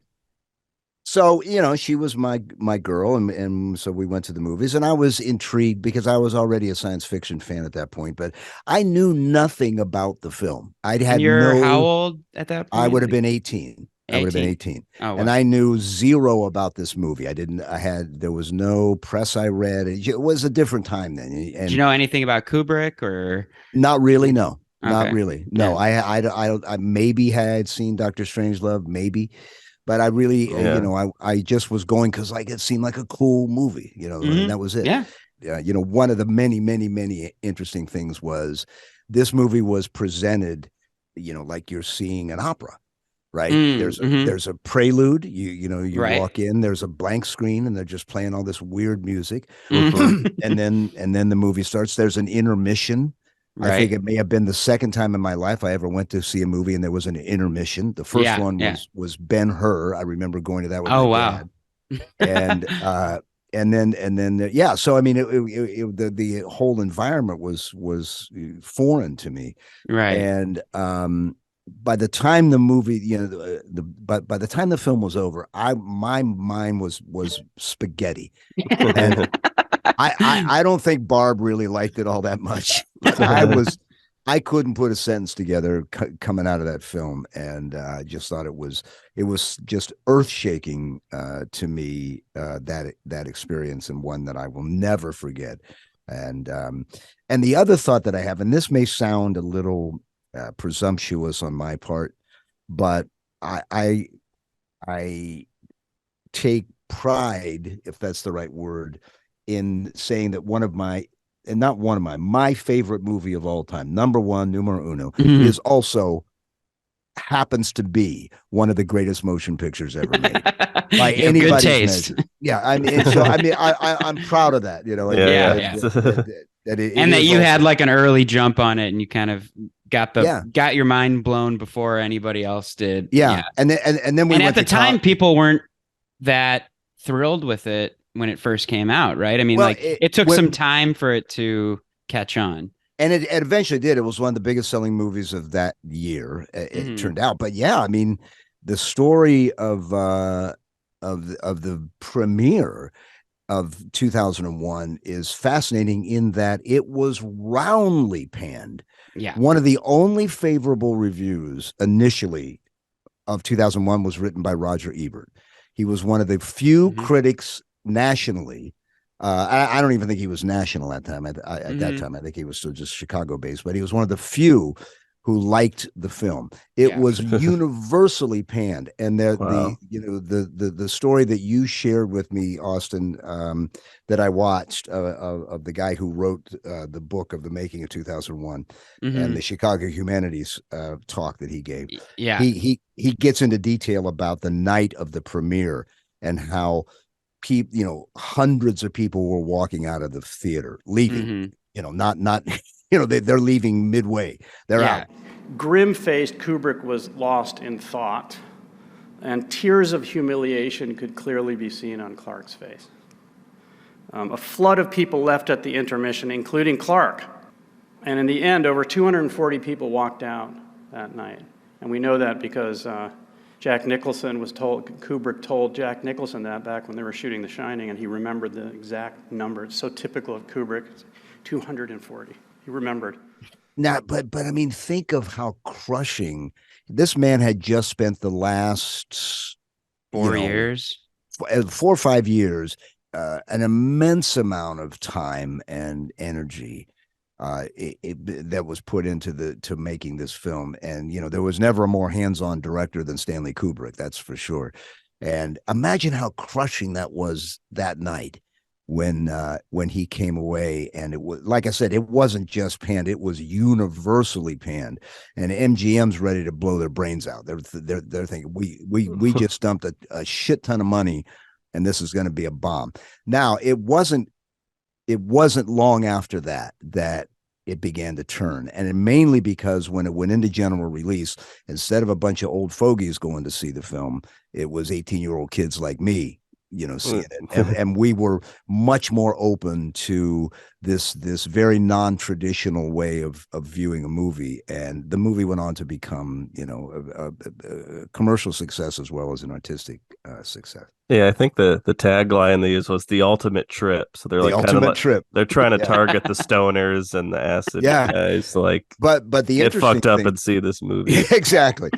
C: So, she was my girl, and so we went to the movies, and I was intrigued because I was already a science fiction fan at that point, but I knew nothing about the film.
A: How old at that point?
C: I would have been 18. I would have been 18.
A: Oh, wow.
C: And I knew zero about this movie. There was no press I read. It was a different time then. And
A: did you know anything about Kubrick or?
C: Not really. No,
A: okay.
C: Not really. No,
A: yeah.
C: I maybe had seen Dr. Strangelove, maybe. But I really, I just was going because it seemed like a cool movie, and that was it.
A: Yeah.
C: One of the many, many, many interesting things was this movie was presented, like you're seeing an opera, right? There's a prelude. You
A: right.
C: walk in, there's a blank screen, and they're just playing all this weird music, and then the movie starts. There's an intermission. Right. I think it may have been the second time in my life I ever went to see a movie and there was an intermission. The first one was Ben-Hur. I remember going to that with my dad. And then so I mean the whole environment was foreign to me.
A: Right.
C: And by the time the movie, by the time the film was over, my mind was spaghetti. And I don't think Barb really liked it all that much. I couldn't put a sentence together coming out of that film, and I just thought it was just earth shaking to me, that experience, and one that I will never forget. And the other thought that I have, and this may sound a little presumptuous on my part, but I take pride, if that's the right word, in saying that my favorite movie of all time, number one, numero uno, is also happens to be one of the greatest motion pictures ever made by anybody's
A: good taste.
C: measure. Yeah, I mean, I'm proud of that.
A: That you had like an early jump on it, and you kind of got your mind blown before anybody else did.
C: Yeah. And then we
A: at the time, people weren't that thrilled with it when it first came out, right? I mean, it took some time for it to catch on.
C: And it eventually did. It was one of the biggest selling movies of that year, it turned out. But yeah, I mean, the story of the premiere of 2001 is fascinating in that it was roundly panned.
A: Yeah.
C: One of the only favorable reviews initially of 2001 was written by Roger Ebert. He was one of the few critics nationally. I don't even think he was national at that time. At that time, I think he was still just Chicago based, but he was one of the few who liked the film. It was universally panned. And the story that you shared with me, Austin, that I watched of the guy who wrote the book of the making of 2001 and the Chicago Humanities talk that he gave.
A: Yeah.
C: He gets into detail about the night of the premiere and how hundreds of people were walking out of the theater, leaving, not they're leaving midway. They're out.
J: Grim-faced, Kubrick was lost in thought, and tears of humiliation could clearly be seen on Clark's face. A flood of people left at the intermission, including Clark. And in the end, over 240 people walked out that night. And we know that because Kubrick told Jack Nicholson that back when they were shooting The Shining, and he remembered the exact number. It's so typical of Kubrick, 240. He remembered.
C: Now, but I mean, think of how crushing this man had just spent the last
A: 4 years,
C: 4 or 5 years, an immense amount of time and energy that was put into making this film. And, there was never a more hands-on director than Stanley Kubrick. That's for sure. And imagine how crushing that was that night when he came away. And it was, like I said, it wasn't just panned, it was universally panned, and MGM's ready to blow their brains out. They're thinking we just dumped a shit ton of money and this is going to be a bomb. Now, it wasn't it wasn't long after that it began to turn, and mainly because when it went into general release, instead of a bunch of old fogies going to see the film, it was 18-year-old kids like me, seeing it, and we were much more open to this very non-traditional way of viewing a movie, and the movie went on to become a commercial success as well as an artistic success.
B: Yeah, I think the tagline they used was the ultimate trip. So they're
C: The
B: like
C: ultimate trip.
B: They're trying to target the stoners and the acid guys. Like,
C: but the
B: get
C: interesting
B: fucked up
C: thing,
B: and see this movie.
C: Exactly.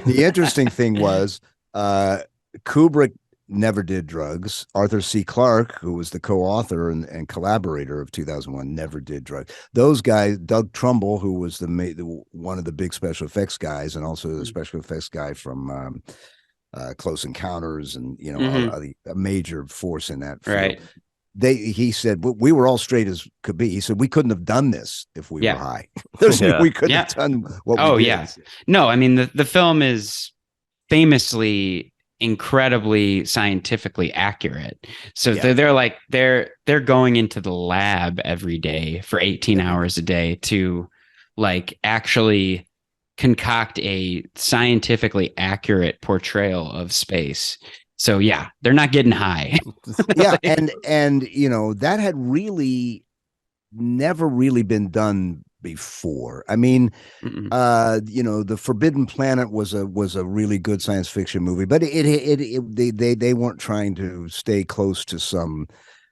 C: The interesting thing was Kubrick never did drugs. Arthur C. Clarke, who was the co-author and collaborator of 2001, never did drugs. Those guys, Doug Trumbull, who was one of the big special effects guys, and also the special effects guy from Close Encounters, and a major force in that field.
A: Right.
C: He said we were all straight as could be. He said we couldn't have done this if we were high. We couldn't have done what we did.
A: Yeah. No, I mean the film is famously incredibly scientifically accurate. So they're going into the lab every day for 18 hours a day to like actually concoct a scientifically accurate portrayal of space. So yeah, they're not getting high.
C: Yeah, and that had really never really been done before. I mean, The Forbidden Planet was a really good science fiction movie, but they weren't trying to stay close to some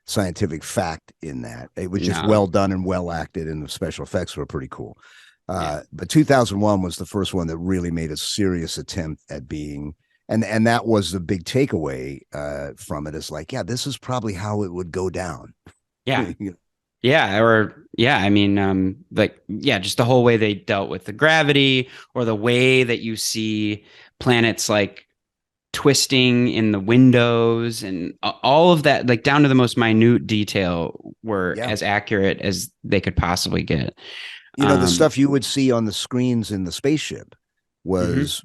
C: scientific fact in that. It was just well done and well acted, and the special effects were pretty cool. But 2001 was the first one that really made a serious attempt at being, and that was the big takeaway from it. Is like, this is probably how it would go down.
A: Yeah. Just the whole way they dealt with the gravity, or the way that you see planets like twisting in the windows, and all of that, like down to the most minute detail, were as accurate as they could possibly get.
C: The stuff you would see on the screens in the spaceship was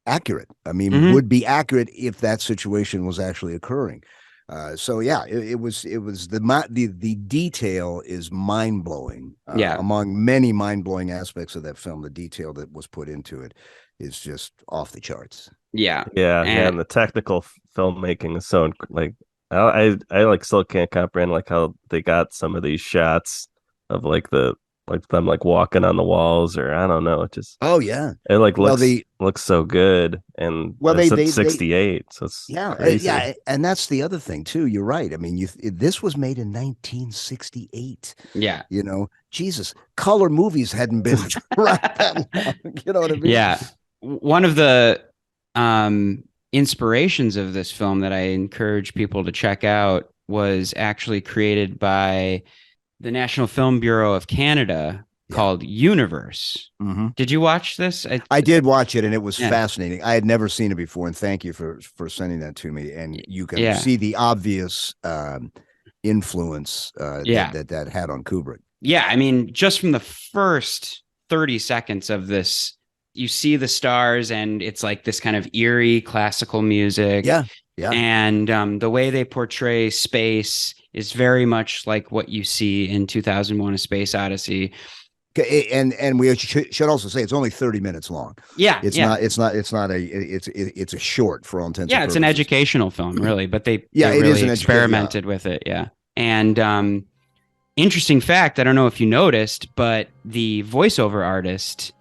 C: accurate. I mean, would be accurate if that situation was actually occurring. It was the detail is mind blowing. Among many mind blowing aspects of that film, the detail that was put into it is just off the charts.
B: And the technical filmmaking is so like I like still can't comprehend like how they got some of these shots of like them like walking on the walls, or I don't know, it just it like looks so good. And they 68, so it's crazy.
C: And that's the other thing too. You're right. I mean, this was made in 1968. Jesus, color movies hadn't been around that long. You know what I mean?
A: Yeah. One of the inspirations of this film that I encourage people to check out was actually created by the National Film Bureau of Canada, called Universe. Did you watch this?
C: I did watch it, and it was fascinating. I had never seen it before, and thank you for sending that to me. And you can see the obvious influence that had on Kubrick.
A: Yeah, I mean, just from the first 30 seconds of this, you see the stars, and it's like this kind of eerie classical music.
C: Yeah.
A: And the way they portray space is very much like what you see in 2001: A Space Odyssey.
C: And we should also say it's only 30 minutes long. It's a short for all intents and purposes.
A: It's an educational film, really, but they really experimented with it. And interesting fact, I don't know if you noticed, but the voiceover artist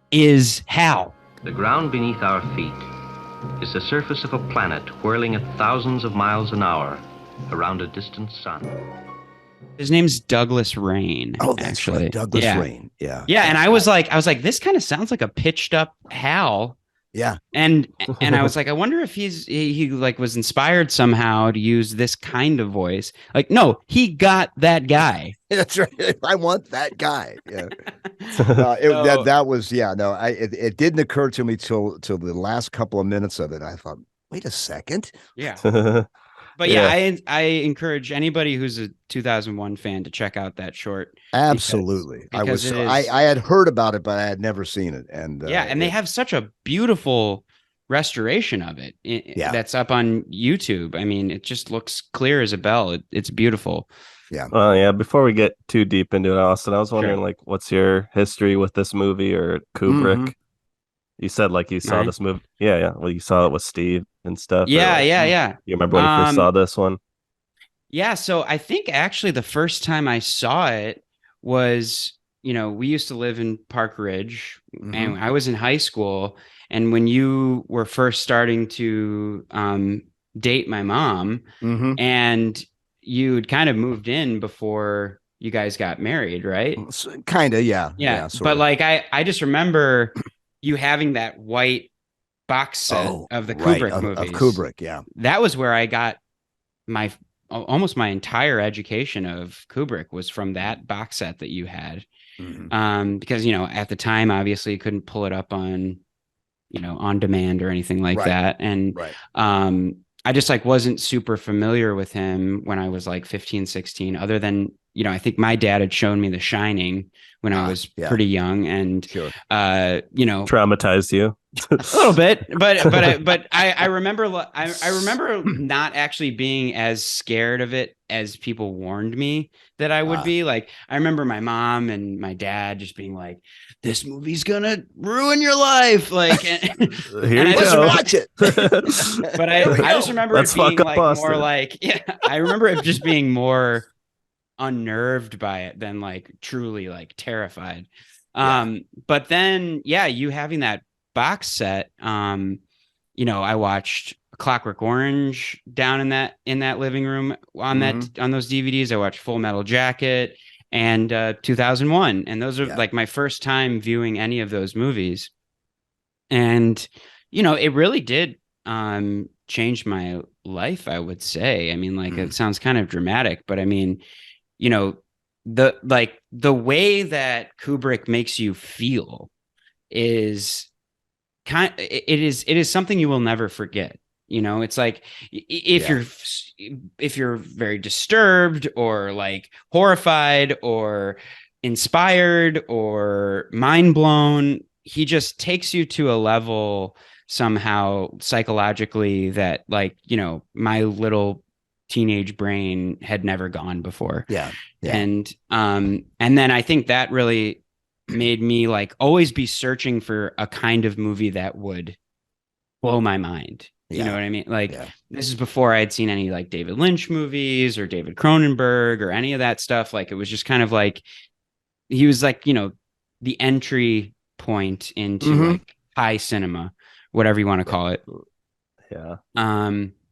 A: is Hal.
K: The ground beneath our feet is the surface of a planet whirling at thousands of miles an hour around a distant sun.
A: His name's Douglas Rain.
C: Oh, that's
A: actually.
C: Right. Douglas Rain. Yeah.
A: And I was like, this kind of sounds like a pitched up Hal.
C: Yeah.
A: And I was like, I wonder if he like was inspired somehow to use this kind of voice. Like, no, he got that guy.
C: That's right. I want that guy. Yeah. It didn't occur to me till the last couple of minutes of it. I thought, wait a second.
A: Yeah. But I encourage anybody who's a 2001 fan to check out that short.
C: Absolutely. I had heard about it, but I had never seen it. And
A: and they have such a beautiful restoration of it.
C: Yeah.
A: That's up on YouTube. I mean, it just looks clear as a bell. It's beautiful.
C: Yeah.
B: Well, yeah. Before we get too deep into it, Austin, I was wondering,
A: Sure.
B: like, what's your history with this movie or Kubrick?
C: Mm-hmm.
B: You said like you saw
A: Mine?
B: this movie. Yeah, yeah. Well, you saw it with Steve and stuff. Or,
A: Yeah,
B: like,
A: yeah.
B: you remember when you first saw this one?
A: Yeah, so I think actually the first time I saw it was, we used to live in Park Ridge, and I was in high school. And when you were first starting to date my mom, and you'd kind of moved in before you guys got married, right?
C: Kind of, yeah.
A: Yeah,
C: sort
A: but
C: of.
A: like I just remember you having that white box set of the Kubrick movies.
C: Of Kubrick, yeah.
A: That was where I got almost my entire education of Kubrick was from that box set that you had. Because, at the time, obviously you couldn't pull it up on, on demand or anything like that. And I just like wasn't super familiar with him when I was like 15, 16, other than, I think my dad had shown me The Shining when I was pretty young, and,
B: traumatized you
A: a little bit, but I remember, I remember not actually being as scared of it as people warned me that I would be. Like, I remember my mom and my dad just being like, "This movie's gonna ruin your life." Like, and
B: I
C: just watch it.
A: But I just remember it being like more like, I remember it just being more unnerved by it than like truly like terrified. But then, you having that box set, I watched Clockwork Orange down in that living room on those DVDs. I watched Full Metal Jacket and 2001, and those are like my first time viewing any of those movies. And it really did change my life, I would say. I mean, like, it sounds kind of dramatic, but I mean, the way that Kubrick makes you feel is it is something you will never forget. It's like if you're very disturbed or like horrified or inspired or mind blown, he just takes you to a level somehow psychologically that, like, my little teenage brain had never gone before. And then I think that really made me like always be searching for a kind of movie that would blow my mind. You know what I mean? Like, this is before I had seen any like David Lynch movies or David Cronenberg or any of that stuff. Like, it was just kind of like, he was like, the entry point into like high cinema, whatever you want to call it.
B: Yeah.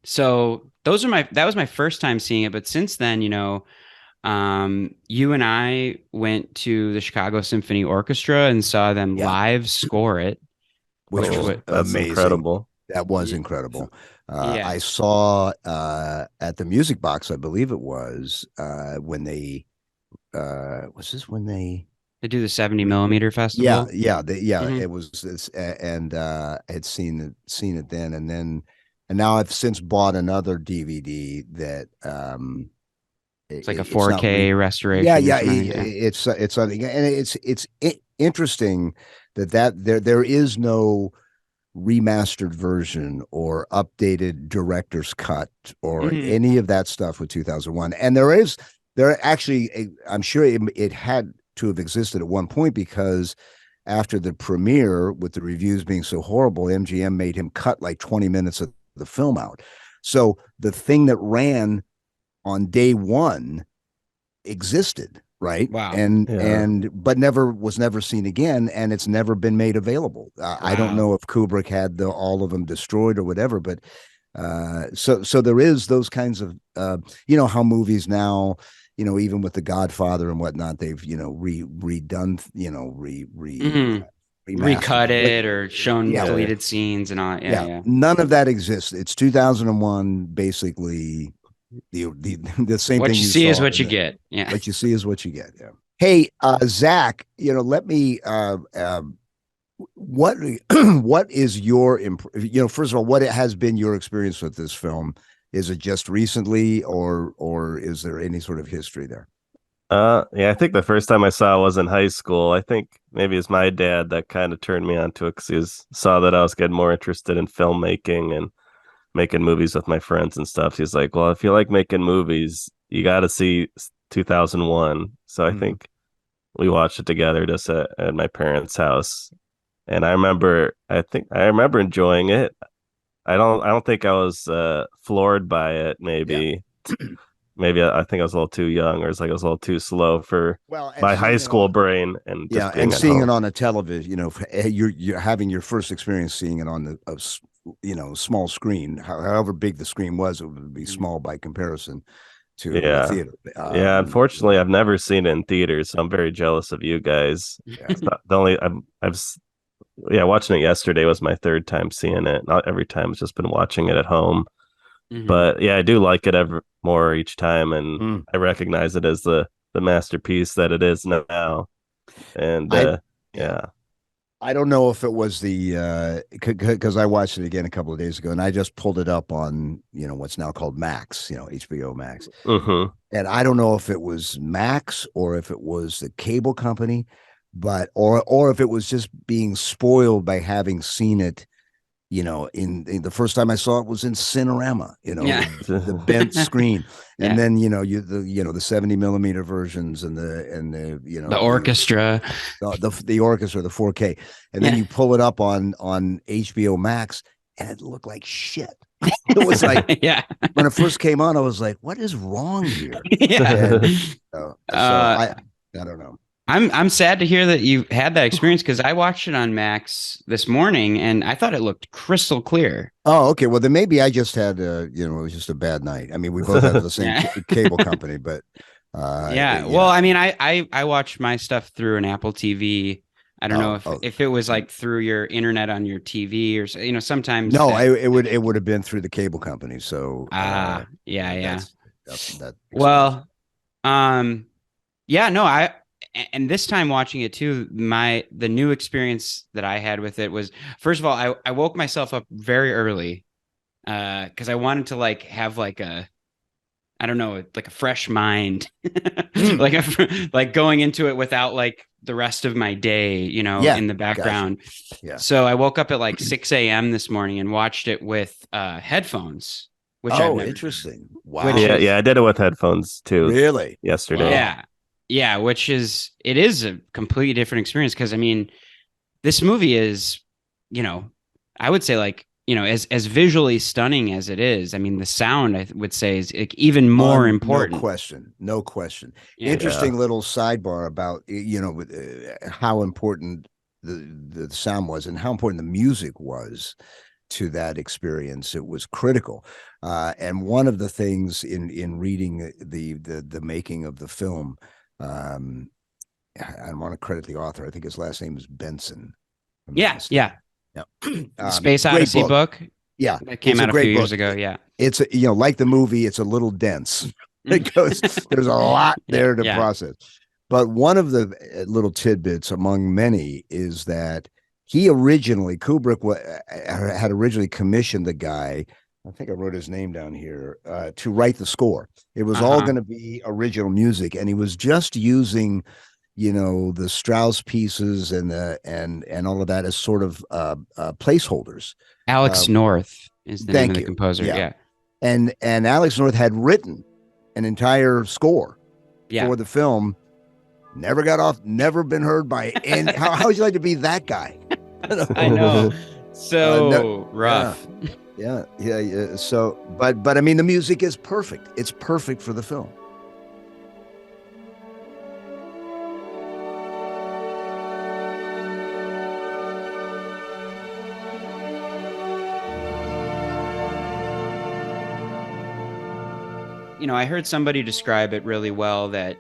A: So that was my first time seeing it. But since then, you and I went to the Chicago Symphony Orchestra and saw them live score it,
C: which was amazing.
B: Incredible.
C: That was incredible. I saw at the Music Box, I believe it was, when they
A: they do the 70 millimeter festival.
C: It was this, and I had seen it then, and now I've since bought another DVD that
A: it's like a 4K restoration.
C: It's something, and it's interesting that there is no remastered version or updated director's cut or any of that stuff with 2001. And there actually, I'm sure it had to have existed at one point, because after the premiere, with the reviews being so horrible, MGM made him cut like 20 minutes of the film out. So the thing that ran on day one existed, right?
A: Wow.
C: But was never seen again, and it's never been made available. I don't know if Kubrick had all of them destroyed or whatever, but so there is those kinds of how movies now, even with The Godfather and whatnot, they've redone,
A: recut it or shown deleted scenes and all.
C: None of that exists. It's 2001, basically. The same
A: what
C: thing
A: you see is what you get. Yeah.
C: What you see is what you get. Yeah. Hey, Zach, let me, what is your, first of all, what has been your experience with this film? Is it just recently, or is there any sort of history there?
B: Yeah, I think the first time I saw it was in high school. I think maybe it's my dad that kind of turned me onto it because saw that I was getting more interested in filmmaking and making movies with my friends and stuff. He's like, well, if you like making movies, you got to see 2001. So I think we watched it together just at my parents' house. And I remember enjoying it. I don't think I was floored by it, maybe. Yeah. Maybe I think I was a little too young, or it's like I was a little too slow for my high school brain, and just being
C: and seeing
B: home.
C: it on a television, you're having your first experience seeing it on small screen. However big the screen was, it would be small by comparison to the theater.
B: Yeah, unfortunately, I've never seen it in theaters, so I'm very jealous of you guys. Yeah. The only watching it yesterday was my third time seeing it. Not every time, it's just been watching it at home. But yeah, I do like it more each time, and I recognize it as the masterpiece that it is now. And
C: I don't know if it was because I watched it again a couple of days ago, and I just pulled it up on what's now called Max, HBO Max, and I don't know if it was Max or if it was the cable company, but or if it was just being spoiled by having seen it. In the first time I saw it was in Cinerama, the bent screen, and then the 70 millimeter versions and the
A: orchestra,
C: the orchestra, the 4K, and then you pull it up on HBO Max, and it looked like shit. It was like, when it first came on, I was like, what is wrong here? I don't know.
A: I'm sad to hear that you had that experience because I watched it on Max this morning and I thought it looked crystal clear.
C: Oh, okay. Well, then maybe I just had it was just a bad night. I mean, we both have the same cable company, but
A: Well, I mean, I watch my stuff through an Apple TV. I don't know if it was like through your internet on your TV or sometimes.
C: No, it would have been through the cable company. So
A: And this time watching it too, the new experience that I had with it was, first of all, I woke myself up very early because I wanted to have a fresh mind, like going into it without the rest of my day, in the background.
C: Gotcha. Yeah.
A: So I woke up at 6 a.m. this morning and watched it with headphones. Which
C: interesting. Wow.
B: I did it with headphones too.
C: Really?
B: Yesterday.
A: Wow. Yeah, it is a completely different experience because I mean, this movie is, I would say as visually stunning as it is, I mean, the sound I would say is even more important.
C: No question. Yeah. Interesting little sidebar about how important the sound was and how important the music was to that experience. It was critical. And one of the things in reading the making of the film. I want to credit the author. I think his last name is Benson.
A: Yeah. Space Odyssey book.
C: Yeah,
A: that came out a few years ago. Yeah,
C: it's like the movie. It's a little dense. There's a lot there to process. But one of the little tidbits among many is that Kubrick had originally commissioned the guy. I think I wrote his name down here to write the score. It was all going to be original music, and he was just using, the Strauss pieces and all of that as sort of placeholders.
A: Alex North is the name of the composer. Yeah.
C: And Alex North had written an entire score for the film. Never got off. Never been heard by any. How would you like to be that guy?
A: I know. So rough.
C: Yeah. So, but I mean, the music is perfect. It's perfect for the film.
A: I heard somebody describe it really well that,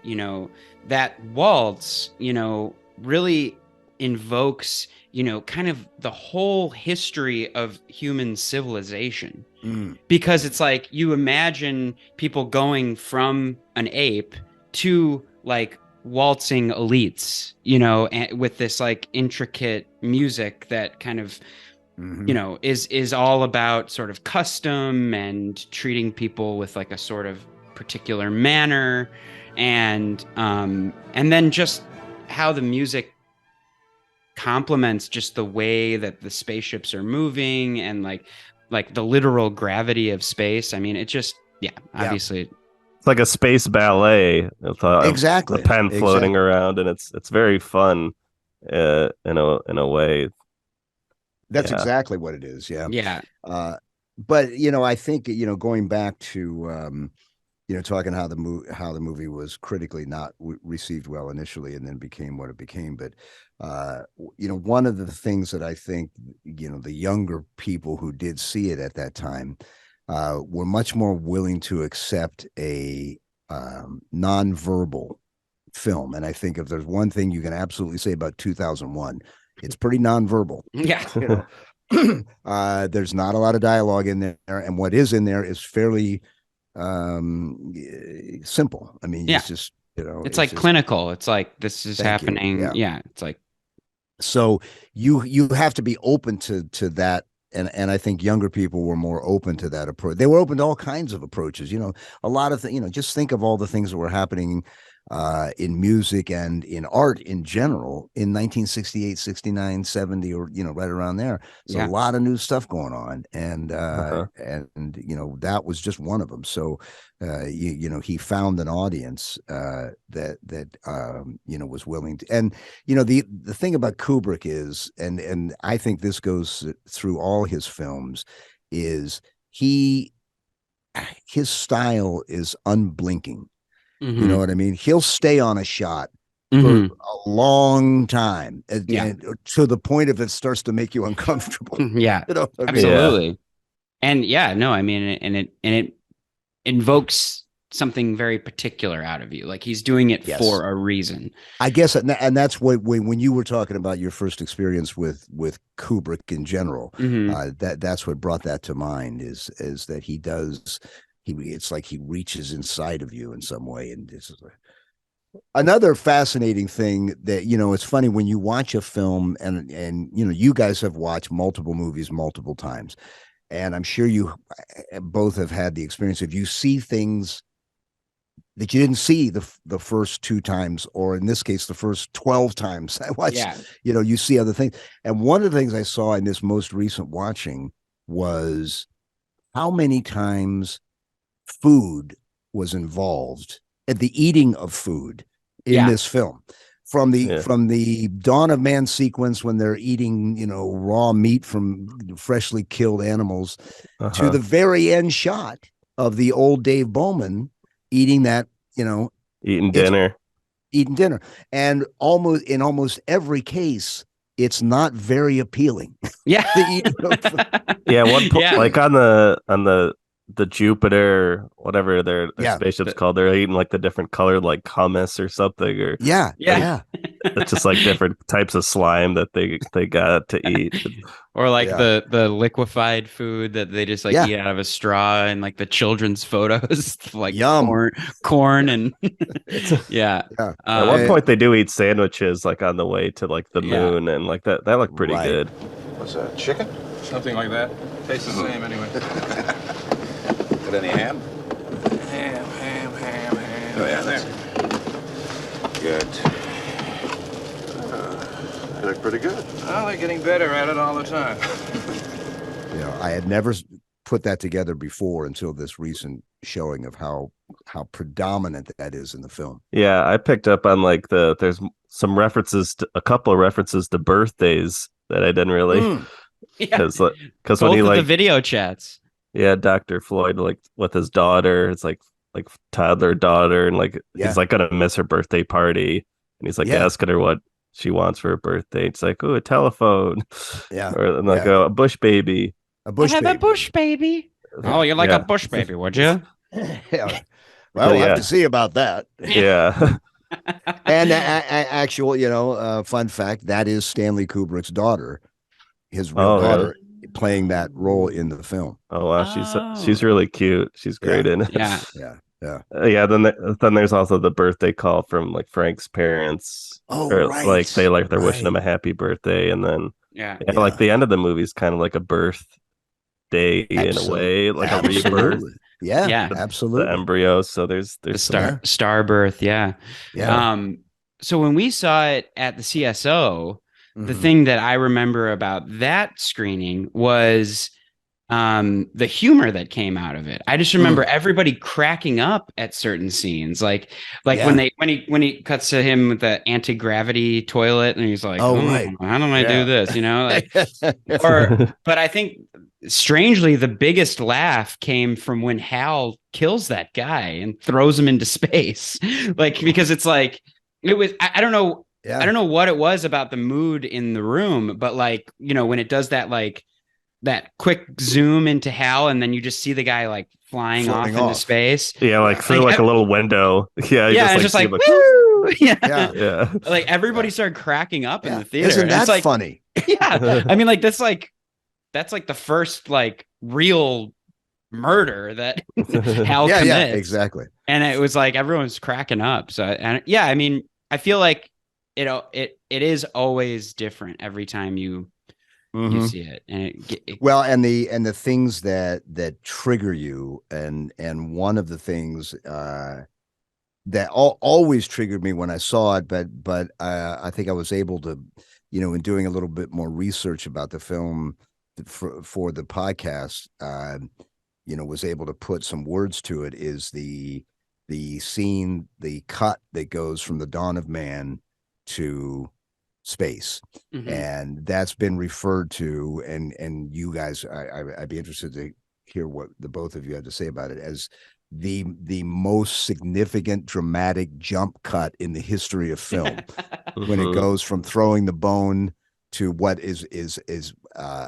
A: that waltz, really invokes, kind of the whole history of human civilization. Because it's like you imagine people going from an ape to waltzing elites, with this intricate music that kind of, is all about sort of custom and treating people with a sort of particular manner, and then just how the music complements just the way that the spaceships are moving, and like the literal gravity of space. I mean, it just obviously
B: it's like a space ballet with
C: Exactly.
B: the pen floating around, and it's very fun in a way.
C: That's exactly what it is.
A: Yeah.
C: But I think going back to talking how the movie was critically not received well initially, and then became what it became. But one of the things that I think the younger people who did see it at that time were much more willing to accept a nonverbal film. And I think if there's one thing you can absolutely say about 2001, it's pretty nonverbal.
A: Yeah.
C: There's not a lot of dialogue in there, and what is in there is fairly simple. I mean, it's just
A: it's like just clinical. It's like this is happening. Yeah, it's like,
C: so you have to be open to that. And I think younger people were more open to that approach. They were open to all kinds of approaches. A lot of just think of all the things that were happening in music and in art in general in 1968, 69, 70, or right around there. So a lot of new stuff going on, and that was just one of them. So he found an audience that was willing to. And the thing about Kubrick is, and I think this goes through all his films, is his style is unblinking. You know what I mean? He'll stay on a shot for a long time, and to the point if it starts to make you uncomfortable.
A: Yeah, absolutely. And I mean, and it invokes something very particular out of you. Like he's doing it for a reason, I guess.
C: And that's what when you were talking about your first experience with Kubrick in general, that's what brought that to mind. Is that he does. It's like he reaches inside of you in some way. And this is another fascinating thing that, it's funny when you watch a film and you guys have watched multiple movies multiple times. And I'm sure you both have had the experience of you see things that you didn't see the first 2 times, or in this case, the first 12 times I watched, you see other things. And one of the things I saw in this most recent watching was how many times food was involved at the eating of food in this film, from the dawn of man sequence when they're eating raw meat from freshly killed animals to the very end shot of the old Dave Bowman eating that
B: eating dinner,
C: and in almost every case it's not very appealing.
A: Like
B: on the Jupiter, whatever their spaceship's called, they're eating like the different colored like hummus or something, or it's just like different types of slime that they got to eat,
A: or like the liquefied food that they just eat out of a straw, and like the children's photos like corn and at
B: one point they do eat sandwiches like on the way to like the moon, and like that looked pretty good.
H: What's that, chicken?
L: Something like that. Tastes the same anyway.
H: Any ham?
L: Ham.
H: Oh, yeah, that's good. They look pretty good.
L: Well, they're getting better at it all the time.
C: I had never put that together before until this recent showing of how predominant that is in the film.
B: Yeah, I picked up on like there's a couple of references to birthdays that I didn't really, because when he
A: the video chats.
B: Yeah, Dr. Floyd, like with his daughter, it's like toddler daughter, and like he's like gonna miss her birthday party, and he's like asking her what she wants for her birthday. It's like, oh, a telephone, or like a bush baby.
A: A bush baby. Oh, you like a bush baby, would you?
C: Well, we'll have to see about that.
B: Yeah.
C: And actual, fun fact, that is Stanley Kubrick's daughter, his real daughter. Really? Playing that role in the film.
B: Oh wow, she's really cute. She's great in it. Then there's also the birthday call from like Frank's parents. Like they're wishing him a happy birthday, and then like the end of the movie is kind of like a birthday in a way, like a rebirth.
C: Yeah,
B: the
C: absolutely.
B: embryo. So there's
A: star birth. Yeah.
C: Yeah.
A: So when we saw it at the CSO, the
C: Mhm.
A: thing that I remember about that screening was the humor that came out of it. I just remember everybody cracking up at certain scenes, like
C: Yeah.
A: when he cuts to him with the anti-gravity toilet, and he's like,
C: Oh, right.
A: how do I do this? You know, like,
C: Yeah.
A: but I think strangely the biggest laugh came from when Hal kills that guy and throws him into space, like because it's like it was. I don't know.
C: Yeah.
A: I don't know what it was about the mood in the room, but like, you know, when it does that, like that quick zoom into Hal, and then you just see the guy like flying
C: Floating
A: off into
C: off.
A: space.
B: Yeah, like through like a little window. Yeah, you
A: Yeah,
B: just,
A: and
B: like,
A: just
B: see
A: like, woo!
C: Yeah.
B: yeah.
A: Like everybody started cracking up in the theater.
C: Isn't
A: And
C: that
A: it's like,
C: funny?
A: yeah. I mean, like that's like the first like real murder that Hal
C: Yeah,
A: commits.
C: yeah, exactly.
A: And it was like everyone's cracking up. So, and yeah, I mean, I feel like it is always different every time you see it. And
C: well, and the things that trigger you, and one of the things that always triggered me when I saw it, but I think I was able to, you know, in doing a little bit more research about the film for the podcast, you know, was able to put some words to it, is the scene, the cut that goes from the dawn of man to space. And that's been referred to, and you guys, I'd be interested to hear what the both of you had to say about it, as the most significant dramatic jump cut in the history of film. When it goes from throwing the bone to what is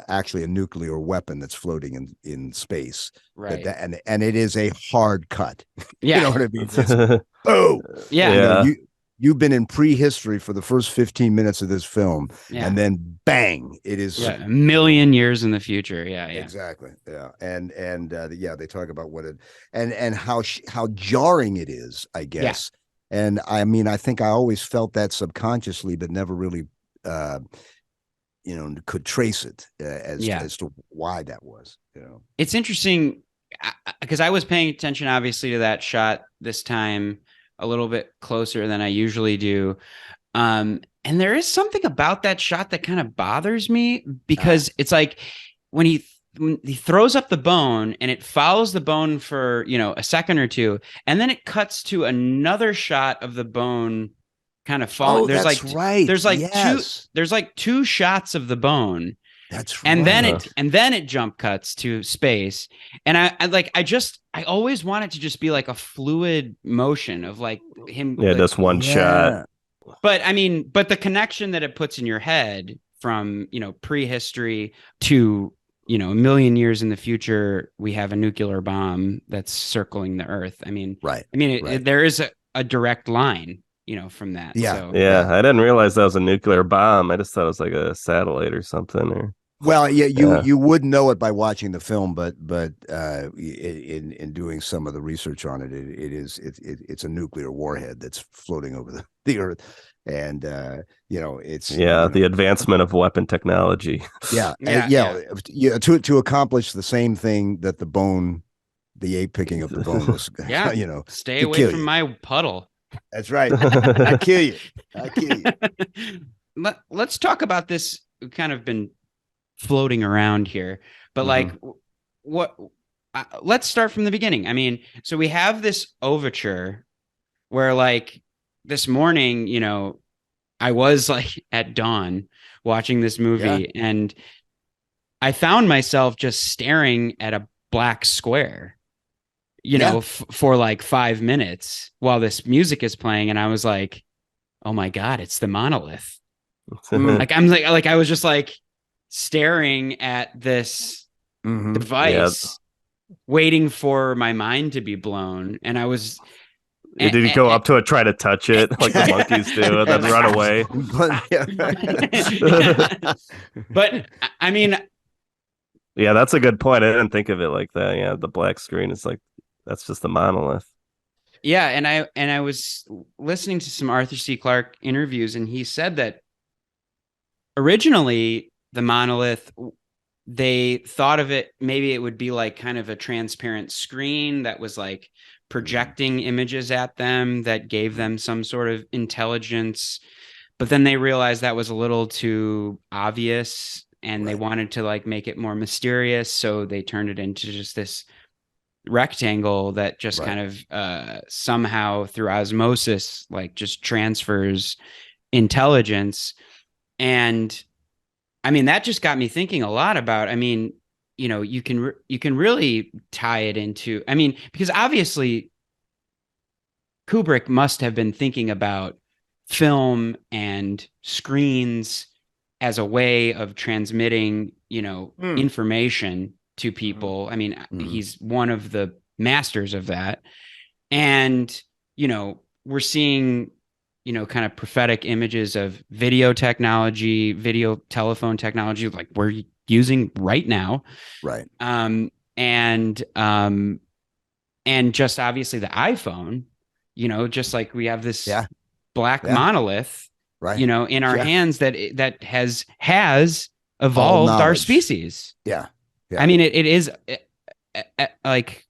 C: actually a nuclear weapon that's floating in space.
A: Right.
C: And it is a hard cut.
A: Yeah.
C: You know what I mean? It's, oh,
A: yeah.
C: You know, you've been in prehistory for the first 15 minutes of this film, and then bang, it is
A: a million years in the future. Yeah,
C: exactly. Yeah, and yeah, they talk about what it and how jarring it is, I guess. Yeah. And I mean, I think I always felt that subconsciously, but never really, you know, could trace it as to why that was. You know,
A: it's interesting because I was paying attention, obviously, to that shot this time a little bit closer than I usually do. And there is something about that shot that kind of bothers me, because it's like when he throws up the bone and it follows the bone for, you know, a second or two, and then it cuts to another shot of the bone kind of falling.
C: There's
A: there's like two shots of the bone.
C: That's
A: right. And then it jump cuts to space. And I always want it to just be like a fluid motion of like him.
B: Yeah, that's one shot.
A: But I mean, the connection that it puts in your head from, you know, prehistory to, you know, a million years in the future, we have a nuclear bomb that's circling the Earth. I mean,
C: right.
A: I mean, there is a direct line, you know, from that.
C: Yeah.
A: So,
B: yeah. I didn't realize that was a nuclear bomb. I just thought it was like a satellite or something. Or
C: well, yeah, you would know it by watching the film, but in doing some of the research on it, it's a nuclear warhead that's floating over the Earth, and you know, it's
B: the advancement of weapon technology.
C: To accomplish the same thing that the ape picking up the bone was. You know,
A: stay away from my puddle.
C: That's right. I kill you.
A: Let's talk about this. We've kind of been floating around here, but like let's start from the beginning. I mean, so we have this overture where, like, this morning, you know, I was like at dawn watching this movie, and I found myself just staring at a black square, you know, for like 5 minutes while this music is playing, and I was like, oh my God, it's the monolith. Like I was just like staring at this device, waiting for my mind to be blown. And I was.
B: Did you go up to it, try to touch it like the monkeys do, and then run away?
A: But I mean,
B: yeah, that's a good point. I didn't think of it like that. Yeah, the black screen is like, that's just the monolith.
A: Yeah, and I was listening to some Arthur C. Clarke interviews, and he said that originally the monolith they thought of it, maybe it would be like kind of a transparent screen that was like projecting images at them that gave them some sort of intelligence. But then they realized that was a little too obvious, and they wanted to like make it more mysterious. So they turned it into just this rectangle that just kind of somehow through osmosis, like just transfers intelligence. And I mean, that just got me thinking a lot about, I mean, you know, you can really tie it into, I mean, because obviously Kubrick must have been thinking about film and screens as a way of transmitting, you know, information to people. I mean, he's one of the masters of that. And, you know, we're seeing, you know, kind of prophetic images of video technology, video telephone technology, like we're using right now.
C: Right.
A: And just obviously the iPhone, you know, just like we have this black monolith, you know, in our hands that has evolved our species.
C: Yeah.
A: I mean, it is like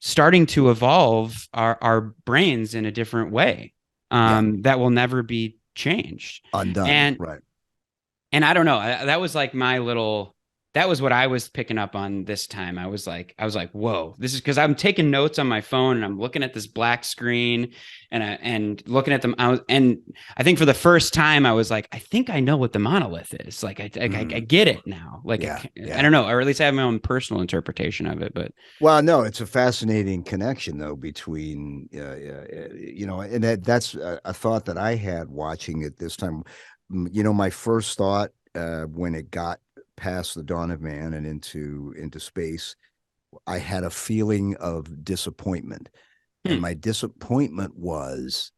A: starting to evolve our brains in a different way. That will never be changed.
C: Undone.
A: And I don't know, that was like that was what I was picking up on this time. I was like, whoa, this is because I'm taking notes on my phone and I'm looking at this black screen and looking at them. And I think for the first time I was like, I think I know what the monolith is. Like, I get it now. Like, I don't know, or at least I have my own personal interpretation of it, but.
C: Well, no, it's a fascinating connection though, between, you know, and that's a thought that I had watching it this time. You know, my first thought when it got past the dawn of man and into space, I had a feeling of disappointment. And my disappointment was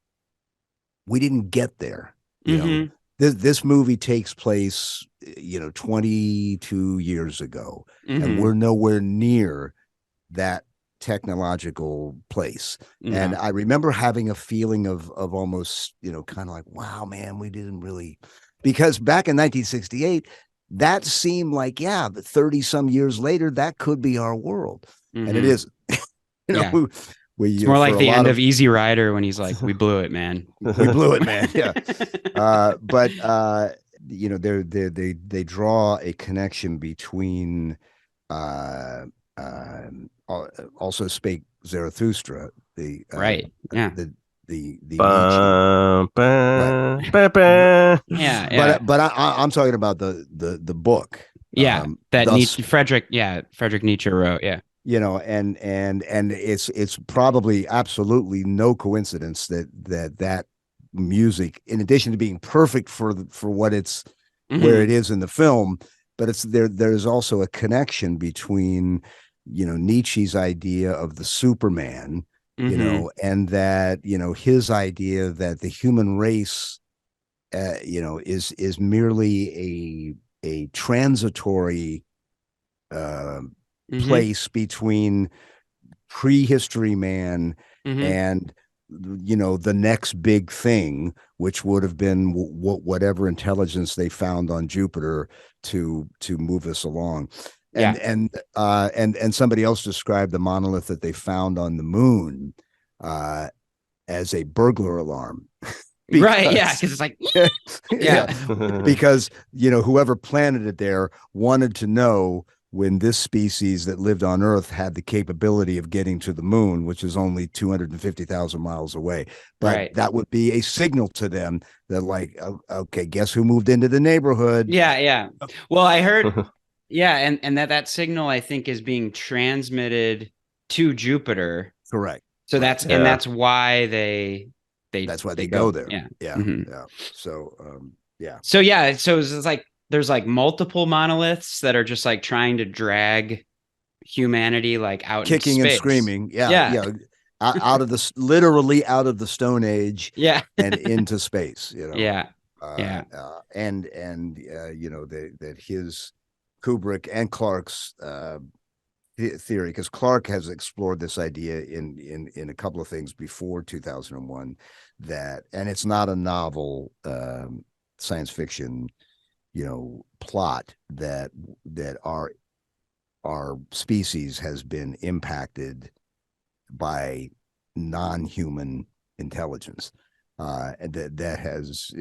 C: we didn't get there. You know, this movie takes place, you know, 22 years ago, and we're nowhere near that technological place. And I remember having a feeling of almost, you know, kind of like, wow, man, we didn't really, because back in 1968, that seemed like, but 30 some years later, that could be our world. And it is, you know,
A: it's more like the end of Easy Rider when he's like, we blew it, man.
C: We blew it, man. Yeah. But you know, they draw a connection between also Spake Zarathustra, the but I'm talking about the book.
A: That Frederick Nietzsche wrote. Yeah.
C: You know, and it's probably absolutely no coincidence that music, in addition to being perfect for what it's where it is in the film, but there's also a connection between, you know, Nietzsche's idea of the Superman, you know, and that, you know, his idea that the human race, you know, is merely a transitory place between prehistory man and, you know, the next big thing, which would have been whatever intelligence they found on Jupiter to move us along. And somebody else described the monolith that they found on the moon as a burglar alarm.
A: Because it's like,
C: because, you know, whoever planted it there wanted to know when this species that lived on Earth had the capability of getting to the moon, which is only 250,000 miles away. But that would be a signal to them that, like, okay, guess who moved into the neighborhood?
A: Yeah. Well, I heard, and that signal, I think, is being transmitted to Jupiter.
C: Correct.
A: So that's why
C: that's why they go there.
A: Yeah.
C: So
A: So it's like there's like multiple monoliths that are just like trying to drag humanity like out,
C: kicking
A: in space.
C: And screaming. Out of the literally out of the Stone Age. And into space. You know. And you know, that his Kubrick and Clark's theory, because Clark has explored this idea in a couple of things before 2001, and it's not a novel science fiction, plot that our species has been impacted by non-human intelligence, and that has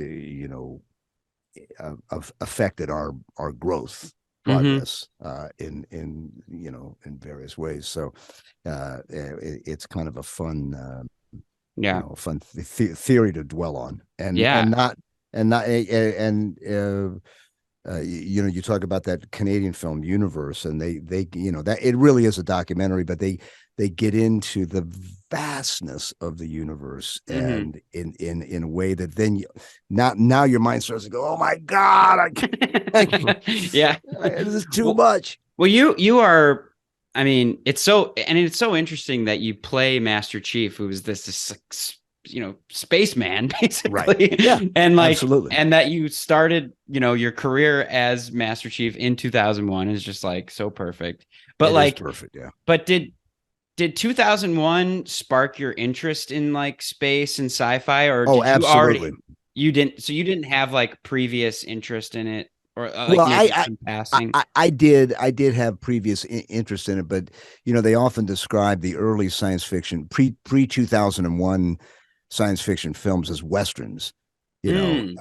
C: affected our growth progress in various ways. So it's kind of a fun fun theory to dwell on, and you talk about that Canadian film Universe, and they that it really is a documentary, but they get into the vastness of the universe, and in a way that then now your mind starts to go, oh my God, I can't, this is too much.
A: Well, you are. I mean, it's so interesting that you play Master Chief, who is this spaceman, basically.
C: Right. Yeah.
A: And
C: absolutely.
A: And that you started, your career as Master Chief in 2001 is just so perfect. But
C: it is perfect, yeah.
A: But did 2001 spark your interest in space and sci-fi, or did
C: absolutely.
A: you didn't have previous interest in it? Or
C: I did have previous interest in it, but they often describe the early science fiction pre 2001 science fiction films as westerns, and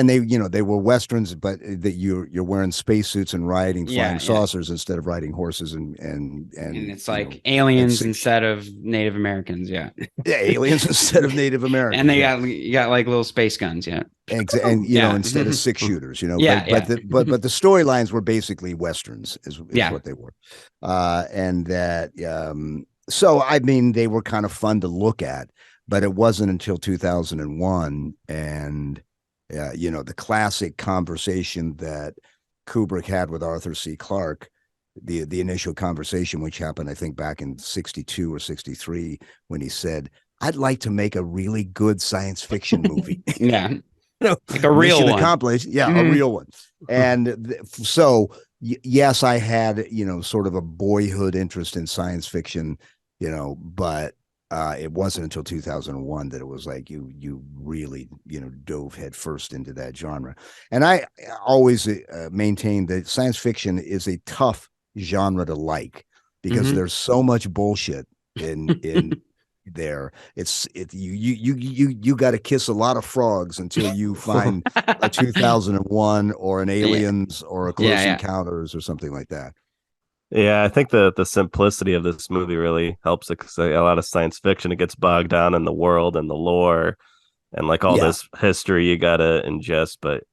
C: they were westerns, but that you're wearing spacesuits and riding flying saucers instead of riding horses, and
A: it's aliens instead of Native Americans,
C: aliens instead of Native Americans,
A: and you got little space guns, and
C: instead of 6-shooters, but the storylines were basically westerns, is what they were, and that so I mean they were kind of fun to look at. But it wasn't until 2001, and the classic conversation that Kubrick had with Arthur C. Clarke, the initial conversation, which happened, I think, back in 62 or 63, when he said, "I'd like to make a really good science fiction movie."
A: Like a real one.
C: Accomplished, a real one. And so, yes, I had sort of a boyhood interest in science fiction, but. It wasn't until 2001 that it was like you really dove headfirst into that genre. And I always maintained that science fiction is a tough genre to like, because there's so much bullshit in there. You got to kiss a lot of frogs until you find a 2001 or an Aliens or a Close Encounters or something like that.
B: Yeah, I think the simplicity of this movie really helps it, because a lot of science fiction, it gets bogged down in the world and the lore and all this history you gotta ingest. But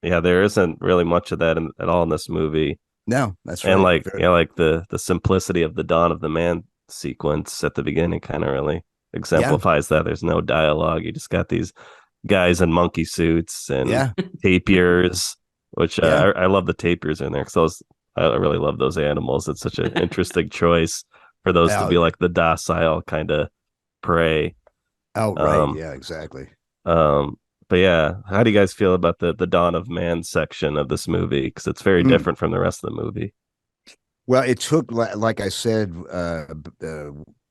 B: there isn't really much of that at all in this movie.
C: No, that's right.
B: And the simplicity of the Dawn of the Man sequence at the beginning kind of really exemplifies that. There's no dialogue. You just got these guys in monkey suits and tapirs, which I love the tapirs in there, because I really love those animals. It's such an interesting choice for those to be the docile kind of prey.
C: Oh, right. Yeah, exactly.
B: But how do you guys feel about the Dawn of Man section of this movie? Because it's very different from the rest of the movie.
C: Well, it took, like I said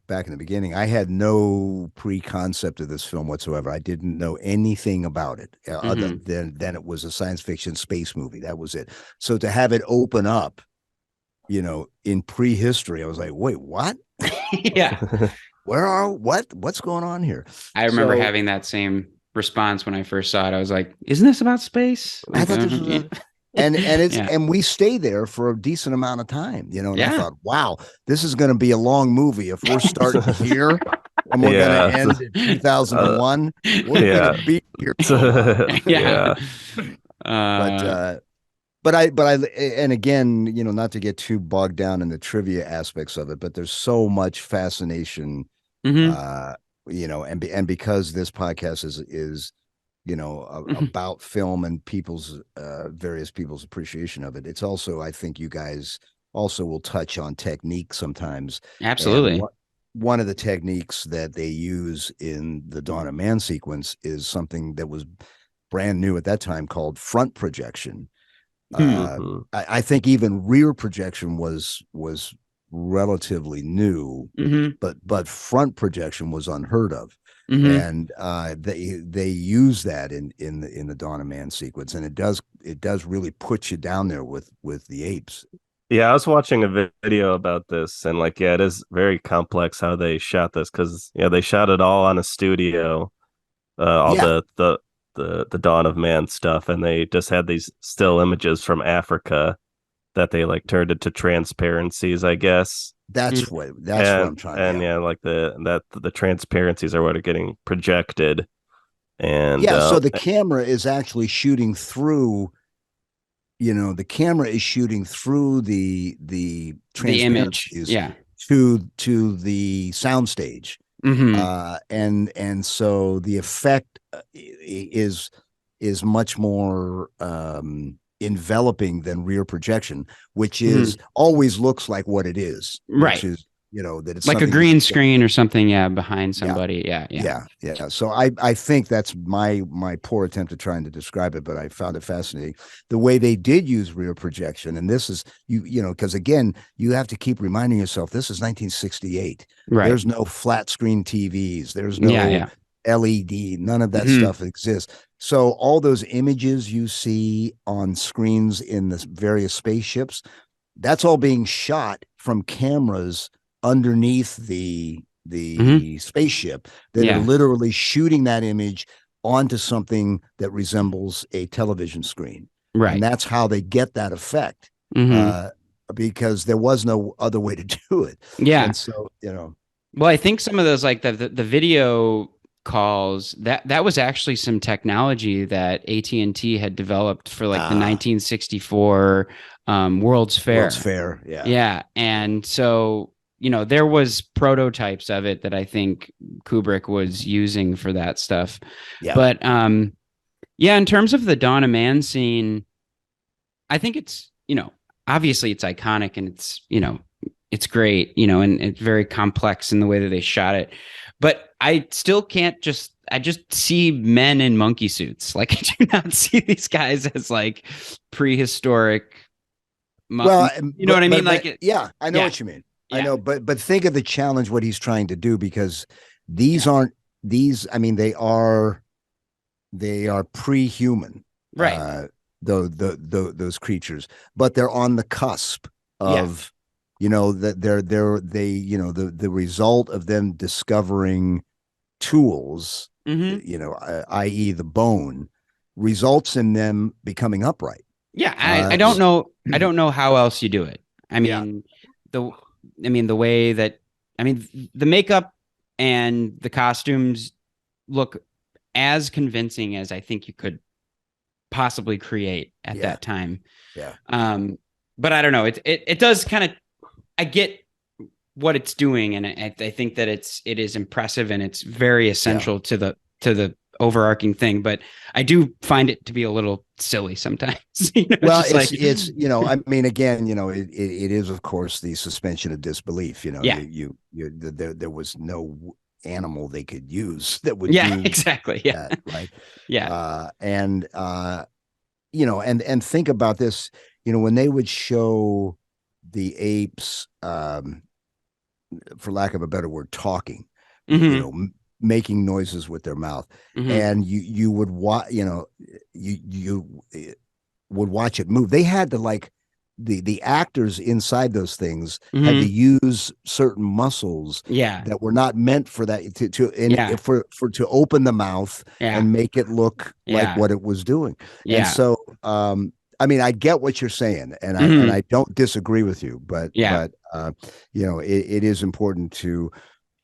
C: back in the beginning, I had no pre-concept of this film whatsoever. I didn't know anything about it other than it was a science fiction space movie. That was it. So to have it open up, in prehistory, I was like, wait, what? What's going on here?
A: I remember having that same response when I first saw it. I was like, isn't this about space?
C: I thought this was and we stay there for a decent amount of time, and I thought, wow, this is going to be a long movie. If we're starting here and we're going to end in 2001, we're going to be here. But and again, not to get too bogged down in the trivia aspects of it, but there's so much fascination, and because this podcast is about film and various people's appreciation of it. It's also, I think you guys also will touch on technique sometimes.
A: Absolutely.
C: One of the techniques that they use in the Dawn of Man sequence is something that was brand new at that time called front projection. I think even rear projection was relatively new, but front projection was unheard of. and they use that in the Dawn of Man sequence, and it does really put you down there with the apes.
B: Yeah, I was watching a video about this, and like, yeah, it is very complex how they shot this, because they shot it all on a studio, all the Dawn of Man stuff, and they just had these still images from Africa that they like turned into transparencies, I guess.
C: That's what I'm trying.
B: And like the transparencies are what are getting projected, and
C: so the camera is actually shooting through. The camera is shooting through the
A: image,
C: to the soundstage, and so the effect is much more enveloping than rear projection, which is always looks like what it is,
A: right?
C: Which is that it's
A: like a green screen or something, behind somebody, yeah.
C: So I think that's my poor attempt at trying to describe it, but I found it fascinating the way they did use rear projection. And this is because again, you have to keep reminding yourself this is 1968.
A: Right.
C: There's no flat screen TVs. There's no LED. None of that stuff exists. So all those images you see on screens in the various spaceships, that's all being shot from cameras underneath the spaceship that are literally shooting that image onto something that resembles a television screen.
A: Right.
C: And that's how they get that effect, because there was no other way to do it.
A: Yeah.
C: And so,
A: well, I think some of those, like the video calls, that was actually some technology that AT&T had developed for like the 1964 World's Fair.
C: World's Fair, yeah.
A: Yeah. And so, there was prototypes of it that I think Kubrick was using for that stuff. Yeah. But in terms of the Dawn of Man scene, I think it's, obviously it's iconic and it's, it's great, and it's very complex in the way that they shot it. But I still can't I just see men in monkey suits. Like, I do not see these guys as like prehistoric.
C: Well,
A: you know what I mean?
C: I know what you mean. I know, but think of the challenge, what he's trying to do, because these aren't these. I mean, they are pre-human,
A: right?
C: Those creatures, but they're on the cusp of, that the result of them discovering tools, i.e. the bone, results in them becoming upright.
A: Yeah, I don't know. I don't know how else you do it. I mean, the way that, the makeup and the costumes look as convincing as I think you could possibly create at that time.
C: Yeah.
A: But I don't know. It does kind of, I get what it's doing, and I think that it is impressive and it's very essential to the overarching thing, but I do find it to be a little silly sometimes.
C: Well, it's again, it is of course the suspension of disbelief. There was no animal they could use that would do
A: exactly
C: that, right? And think about this, when they would show the apes, for lack of a better word, talking, making noises with their mouth, and you would watch, you would watch it move. They had to the actors inside those things had to use certain muscles that were not meant for that to open the mouth and make it look like what it was doing. And so I get what you're saying, and I don't disagree with you, but it is important to.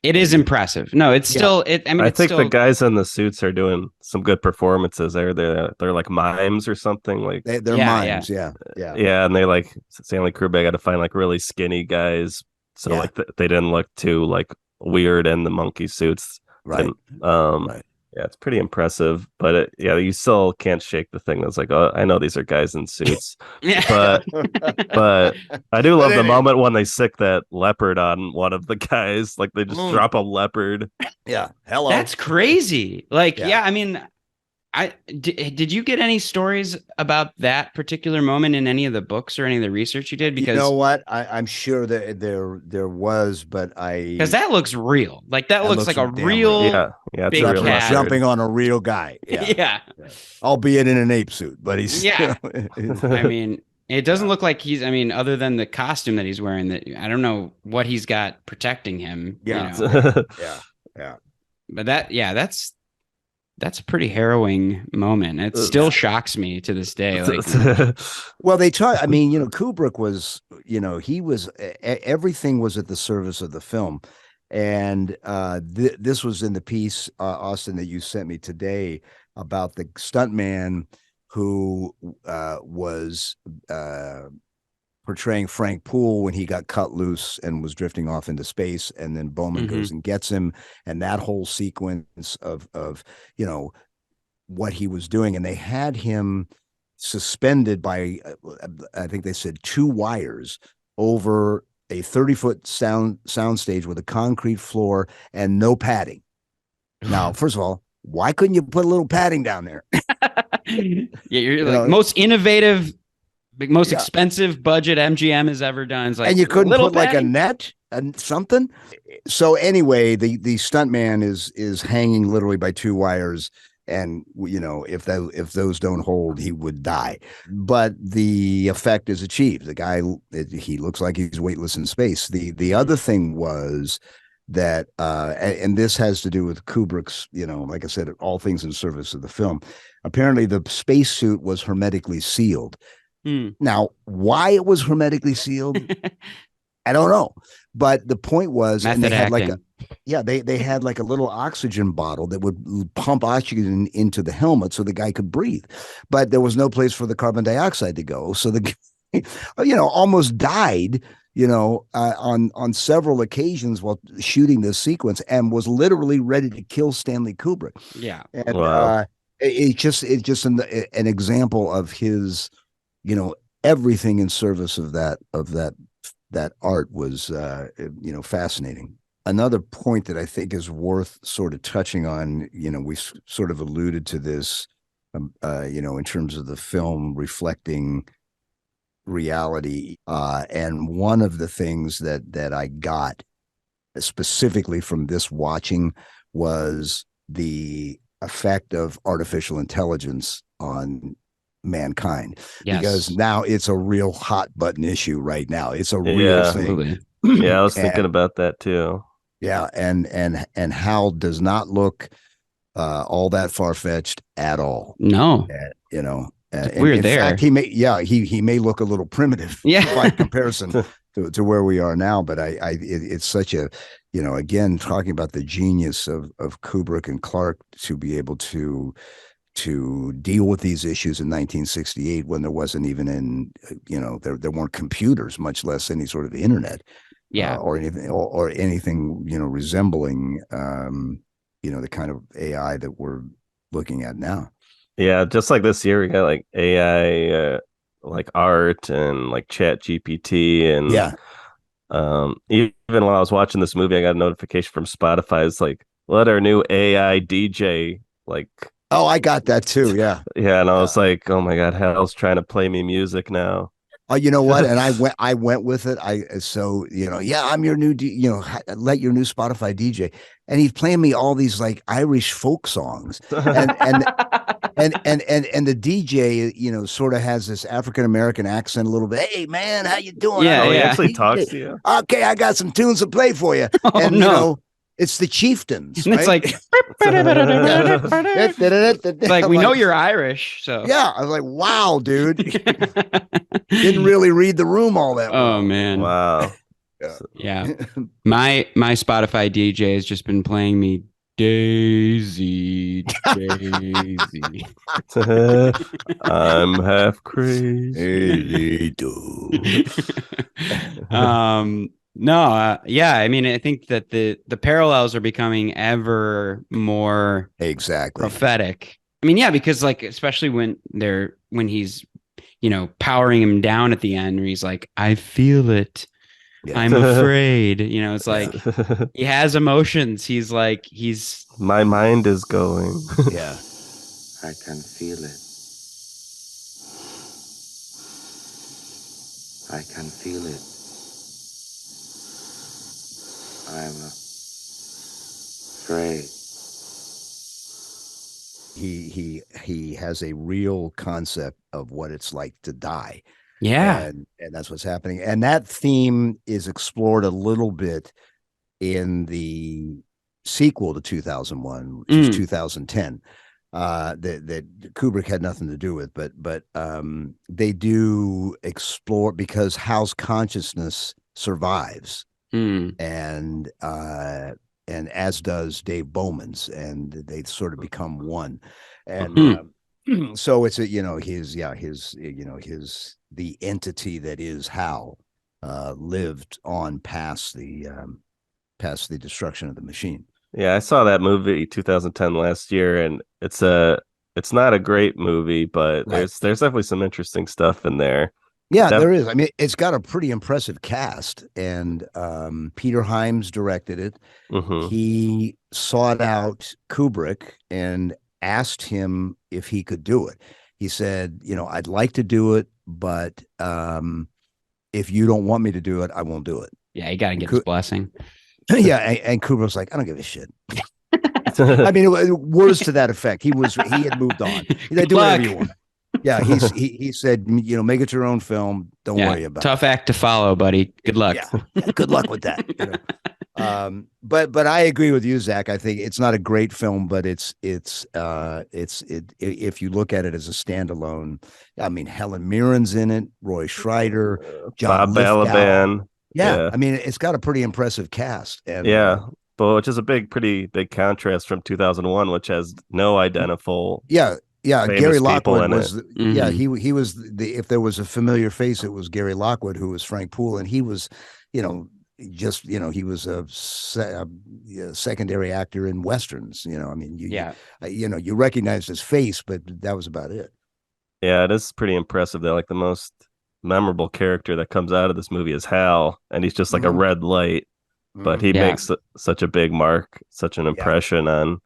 A: It is impressive. No, it's still.
B: I think the guys in the suits are doing some good performances. They're like mimes or something. Like
C: they're mimes. Yeah.
B: And they like Stanley Kubrick had to find like really skinny guys, so like they didn't look too like weird in the monkey suits.
C: Right.
B: Right. Yeah, it's pretty impressive, but you still can't shake the thing that's like, oh, I know these are guys in suits, but I do love the moment when they sick that leopard on one of the guys, like they just drop a leopard.
C: Yeah, hello.
A: That's crazy. Like, Did you get any stories about that particular moment in any of the books or any of the research you did? Because
C: you know what, I'm sure that there was, but
A: because that looks real. Like that looks like a real,
B: yeah, it's
A: big
B: a real
A: cat
C: jumping on a real guy.
A: Yeah.
C: Albeit in an ape suit, but he's
A: I mean, it doesn't look like he's. I mean, other than the costume that he's wearing, that I don't know what he's got protecting him.
C: Yeah,
A: you know?
C: yeah.
A: But that's a pretty harrowing moment. It still shocks me to this day. Like,
C: well, they try. I mean, Kubrick was, he was everything was at the service of the film, and this was in the piece, Austin, that you sent me today about the stuntman who was portraying Frank Poole when he got cut loose and was drifting off into space, and then Bowman goes and gets him, and that whole sequence of what he was doing, and they had him suspended by I think they said 2 wires over a 30-foot sound stage with a concrete floor and no padding. Now, first of all, why couldn't you put a little padding down there?
A: Yeah, you're like most innovative, most expensive budget MGM has ever done. It's like,
C: and you couldn't put
A: padding?
C: like a net and something. So anyway, the stuntman is hanging literally by 2 wires, and if those don't hold, he would die. But the effect is achieved. The guy, he looks like he's weightless in space. The other thing was that and this has to do with Kubrick's, like I said, all things in service of the film. Apparently the spacesuit was hermetically sealed. Now, why it was hermetically sealed, I don't know. But the point was, and they had they had like a little oxygen bottle that would pump oxygen into the helmet so the guy could breathe. But there was no place for the carbon dioxide to go. So the guy, almost died, on several occasions while shooting this sequence, and was literally ready to kill Stanley Kubrick.
A: Yeah.
C: And
B: wow.
C: It's just an example of his, everything in service of that art was, fascinating. Another point that I think is worth sort of touching on, we sort of alluded to this, in terms of the film reflecting reality. And one of the things that I got specifically from this watching was the effect of artificial intelligence on mankind.
A: Yes.
C: Because now it's a real hot button issue right now. It's a real thing.
A: Absolutely.
B: Yeah, I was thinking about that too.
C: Yeah, and Hal does not look all that far-fetched at all.
A: No.
C: We're in
A: there.
C: Fact, he may look a little primitive by comparison to where we are now, but it's such a, again, talking about the genius of Kubrick and Clark to be able to deal with these issues in 1968 when there wasn't even there weren't computers, much less any sort of internet, or anything resembling the kind of AI that we're looking at now.
B: Yeah, just like this year we got like AI like art and like Chat GPT, and even while I was watching this movie I got a notification from Spotify. It's like, let our new AI DJ like.
C: Oh, I got that too. Yeah.
B: Yeah. And I was like, oh my God, Hal's trying to play me music now.
C: Oh, you know what? And I went with it. I'm your new, let your new Spotify DJ. And he's playing me all these like Irish folk songs. And the DJ, sort of has this African-American accent a little bit. Hey man, how you doing?
B: Yeah. He actually talks to you.
C: Okay. I got some tunes to play for you. It's the Chieftains.
A: Right? It's like, we know you're Irish, so
C: yeah. I was like, wow, dude. Didn't really read the room all that well.
A: Oh man.
B: Wow.
A: Yeah. My Spotify DJ has just been playing me Daisy.
B: I'm half crazy.
A: No, I mean, I think that the parallels are becoming ever more prophetic. I mean, because like, especially when he's, powering him down at the end, where he's like, I feel it. Yeah. I'm afraid, it's like he has emotions. He's like, my
B: mind is going.
C: Yeah.
I: I can feel it. I can feel it. I'm afraid.
C: He has a real concept of what it's like to die.
A: Yeah.
C: And that's what's happening. And that theme is explored a little bit in the sequel to 2001, which is 2010. That Kubrick had nothing to do with, but they do explore, because Hal's consciousness survives, and as does Dave Bowman's, and they sort of become one, and so it's the entity that is Hal lived on past the destruction of the machine.
B: Yeah, I saw that movie 2010 last year, and it's not a great movie, but there's definitely some interesting stuff in there.
C: Yeah, there is. I mean, it's got a pretty impressive cast, and Peter Hyams directed it. He sought out Kubrick and asked him if he could do it. He said, I'd like to do it, but if you don't want me to do it, I won't do it.
A: Yeah, you got to get his blessing.
C: Yeah, and Kubrick was like, I don't give a shit. I mean, words to that effect. He had moved on. He said, do whatever you want. Yeah, he said, make it your own film. Don't worry about it.
A: Tough act to follow, buddy. Good luck.
C: Yeah, good luck with that. But I agree with you, Zach. I think it's not a great film, but it's if you look at it as a standalone. I mean, Helen Mirren's in it, Roy Schreider, John
B: Bob Balaban.
C: Yeah, I mean, it's got a pretty impressive cast. And,
B: but which is a pretty big contrast from 2001, which has no identifiable.
C: Yeah, Gary Lockwood was. He was the. If there was a familiar face, it was Gary Lockwood, who was Frank Poole, and he was, he was a secondary actor in westerns. I mean, you recognized his face, but that was about it.
B: Yeah, it is pretty impressive that the most memorable character that comes out of this movie is Hal, and he's just like a red light, but he makes such a big mark, such an impression on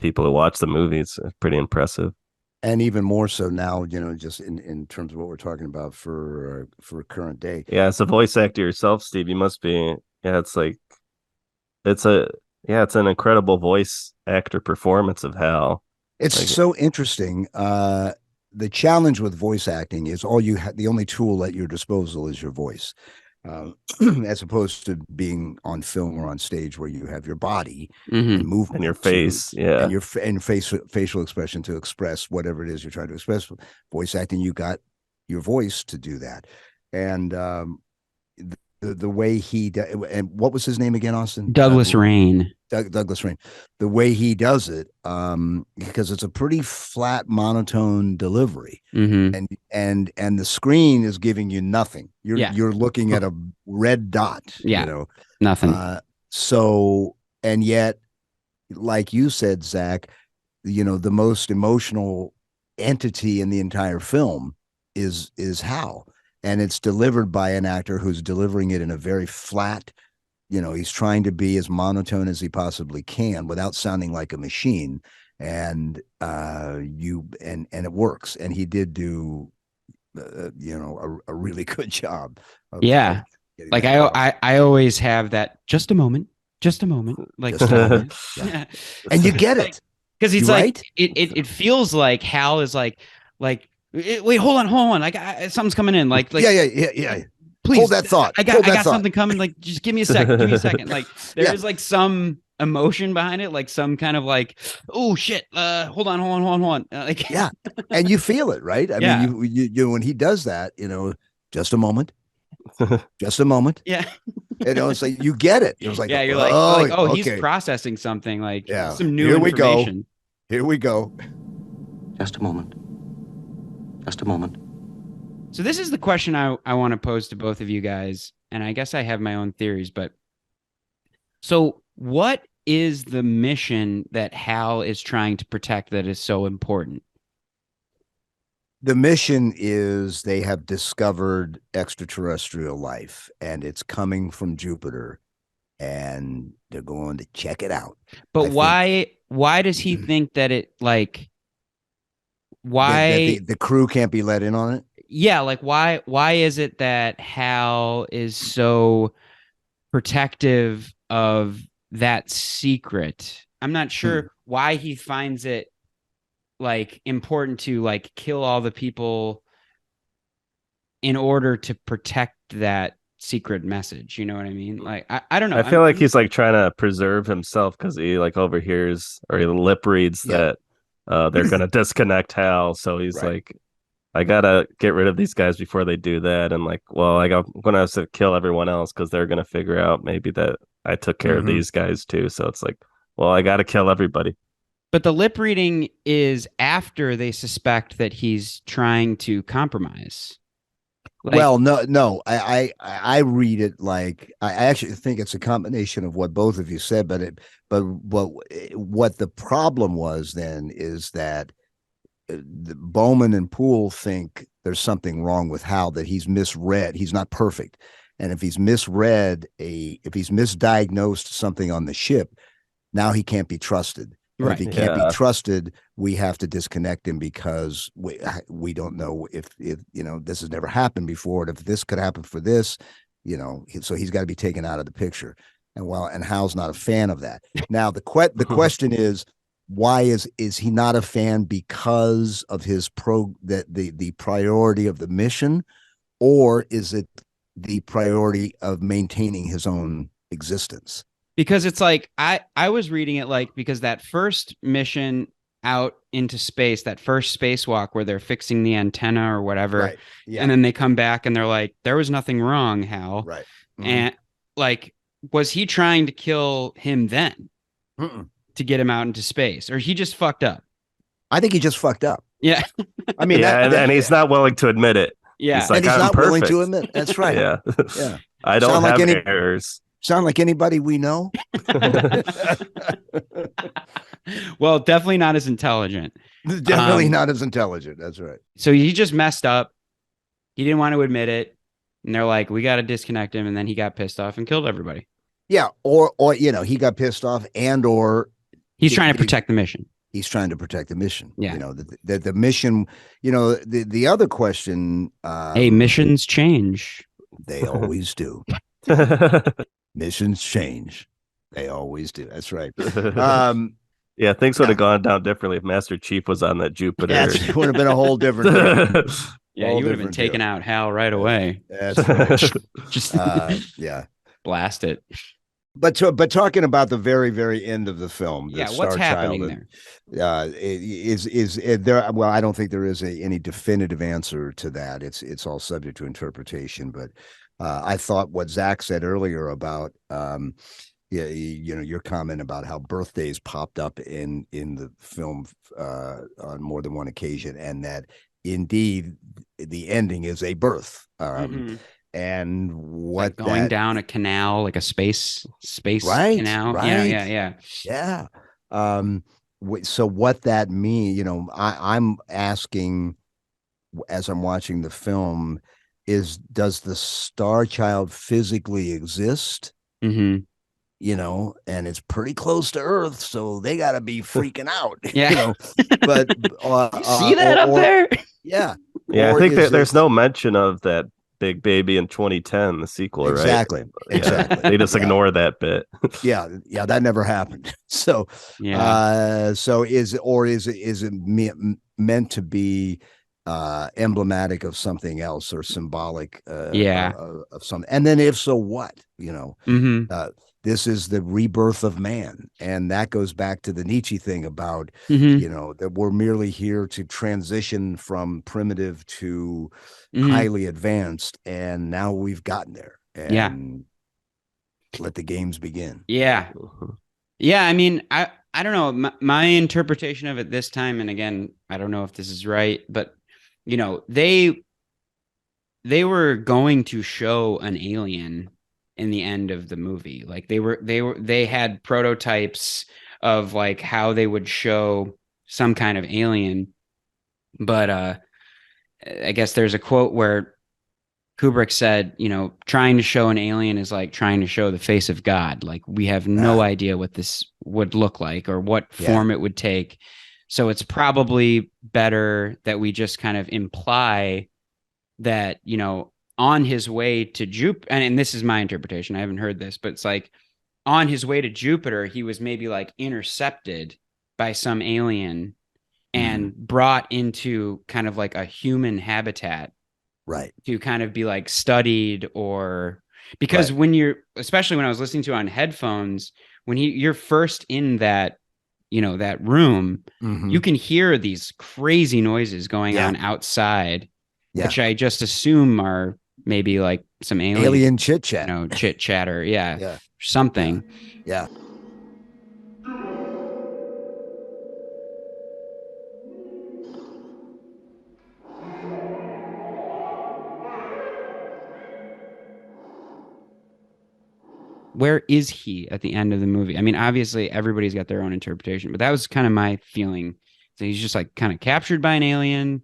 B: people who watch the movie. It's pretty impressive,
C: and even more so now, just in terms of what we're talking about for current day.
B: Yeah, as a voice actor yourself, Steve, you must be. Yeah, it's an incredible voice actor performance of Hal.
C: It's so interesting. The challenge with voice acting is the only tool at your disposal is your voice, as opposed to being on film or on stage where you have your body and movement
B: and your face,
C: and your facial expression to express whatever it is you're trying to express. Voice acting, you got your voice to do that, and the way and what was his name again, Austin?
A: Douglas Rain.
C: Douglas Rain. The way he does it, because it's a pretty flat, monotone delivery, and the screen is giving you nothing. You're looking at a red dot.
A: Nothing.
C: So, and yet, like you said, Zach, the most emotional entity in the entire film is Hal. And it's delivered by an actor who's delivering it in a very flat, he's trying to be as monotone as he possibly can without sounding like a machine. And and it works. And he did do, a really good job.
A: I always have that. Just a moment. Like,
C: and you get it.
A: Because he's it feels like Hal is like, wait, hold on. Something's coming in.
C: Yeah.
A: Please
C: hold that thought.
A: I got something coming. Like, just give me a second. Like, there's like some emotion behind it, like some kind of like, oh shit. Hold on.
C: Yeah, and you feel it, right? I mean, you when he does that, just a moment.
A: Yeah.
C: It's like you get it. It was like,
A: you're like, oh, he's processing something. Like, some new information.
C: Here we go.
I: Just a moment.
A: So this is the question I want to pose to both of you guys, and I guess I have my own theories, but so what is the mission that Hal is trying to protect that is so important?
C: The mission is they have discovered extraterrestrial life, and it's coming from Jupiter, and they're going to check it out.
A: But why does he think that it, like, why
C: the crew can't be let in on it.
A: Yeah, like why is it that Hal is so protective of that secret? I'm not sure why he finds it like important to like kill all the people in order to protect that secret message. You know what I mean? Like I don't know.
B: I feel like he's like trying to preserve himself because he like overhears or he lip reads that they're gonna disconnect Hal. So he's like, I gotta get rid of these guys before they do that. And like, well, I'm gonna have to kill everyone else because they're gonna figure out maybe that I took care of these guys too. So it's like, well, I gotta kill everybody.
A: But the lip reading is after they suspect that he's trying to compromise.
C: Like, well, no. I read it like I actually think it's a combination of what both of you said, but what the problem was then is that Bowman and Poole think there's something wrong with Hal, that he's misread. He's not perfect, and if he's misdiagnosed something on the ship, now he can't be trusted. Right. If he can't be trusted, we have to disconnect him because we don't know if this has never happened before. And if this could happen for this, so he's got to be taken out of the picture. And Hal's not a fan of that. Now the question is, why is he not a fan? Because of his the priority of the mission, or is it the priority of maintaining his own existence?
A: Because it's like I was reading it like because that first mission out into space, that first spacewalk where they're fixing the antenna or whatever, and then they come back and they're like, there was nothing wrong, Hal.
C: Right.
A: And like, was he trying to kill him then to get him out into space, or he just fucked up?
C: I think he just fucked up.
A: Yeah.
C: I mean,
B: and he's not willing to admit it.
A: Yeah.
B: He's like,
C: and he's not willing to admit. That's right.
B: Yeah.
C: Yeah.
B: I don't have errors.
C: Sound like anybody we know?
A: Well, definitely not as intelligent.
C: Definitely not as intelligent. That's right.
A: So he just messed up. He didn't want to admit it. And they're like, we got to disconnect him. And then he got pissed off and killed everybody.
C: Yeah. Or he got pissed off or
A: he's trying to protect the mission.
C: He's trying to protect the mission.
A: Yeah.
C: The mission, the other question.
A: Hey, missions change.
C: They always do. Missions change. They always do. That's right.
B: Yeah, things would have gone down differently if Master Chief was on that Jupiter.
C: Yeah, it would have been a whole different deal.
A: Yeah, you would have been taking out Hal right away.
C: That's right.
A: Just blast it.
C: But talking about the very, very end of the film, the
A: what's happening
C: there? Is there? Well, I don't think there is any definitive answer to that. It's all subject to interpretation. But I thought what Zach said earlier about your comment about how birthdays popped up in the film on more than one occasion, and that indeed the ending is a birth. And what,
A: like going down a canal, like a space canal.
C: Right.
A: Yeah.
C: So what that means, I'm asking as I'm watching the film is, does the Star Child physically exist?
A: Mm-hmm.
C: And it's pretty close to Earth, so they got to be freaking out.
A: Yeah.
C: But
A: see that up there?
C: Yeah.
B: Yeah. I think there's no mention of that big baby in 2010, the sequel,
C: exactly.
B: right?
C: Exactly.
B: They just ignore that bit.
C: Yeah, that never happened. So, so is it meant to be emblematic of something else or symbolic of something? And then if so, what? This is the rebirth of man, and that goes back to the Nietzsche thing about that we're merely here to transition from primitive to highly advanced, and now we've gotten there. And let the games begin.
A: Yeah. I mean, I don't know. My interpretation of it this time, and again, I don't know if this is right, but they were going to show an alien in the end of the movie. Like they had prototypes of like how they would show some kind of alien. But I guess there's a quote where Kubrick said, trying to show an alien is like trying to show the face of God. Like we have no idea what this would look like or what form it would take. So it's probably better that we just kind of imply that, on his way to Jupiter, and this is my interpretation, I haven't heard this, but it's like on his way to Jupiter, he was maybe like intercepted by some alien and brought into kind of like a human habitat,
C: right,
A: to kind of be like studied, or because when especially when I was listening to it on headphones, when you're first in that, that room, you can hear these crazy noises going on outside, which I just assume are maybe like some alien
C: chit chat,
A: chit chatter. Yeah. Something.
C: Yeah.
A: Where is he at the end of the movie? I mean, obviously everybody's got their own interpretation, but that was kind of my feeling. So he's just like kind of captured by an alien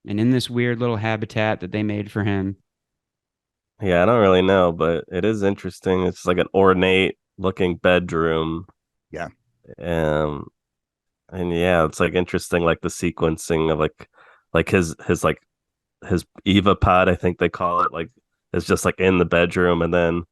A: and in this weird little habitat that they made for him.
B: Yeah, I don't really know, but it is interesting. It's like an ornate looking bedroom.
C: Yeah.
B: And yeah, it's like interesting, like the sequencing of like his Eva pod, I think they call it, like is just like in the bedroom, and then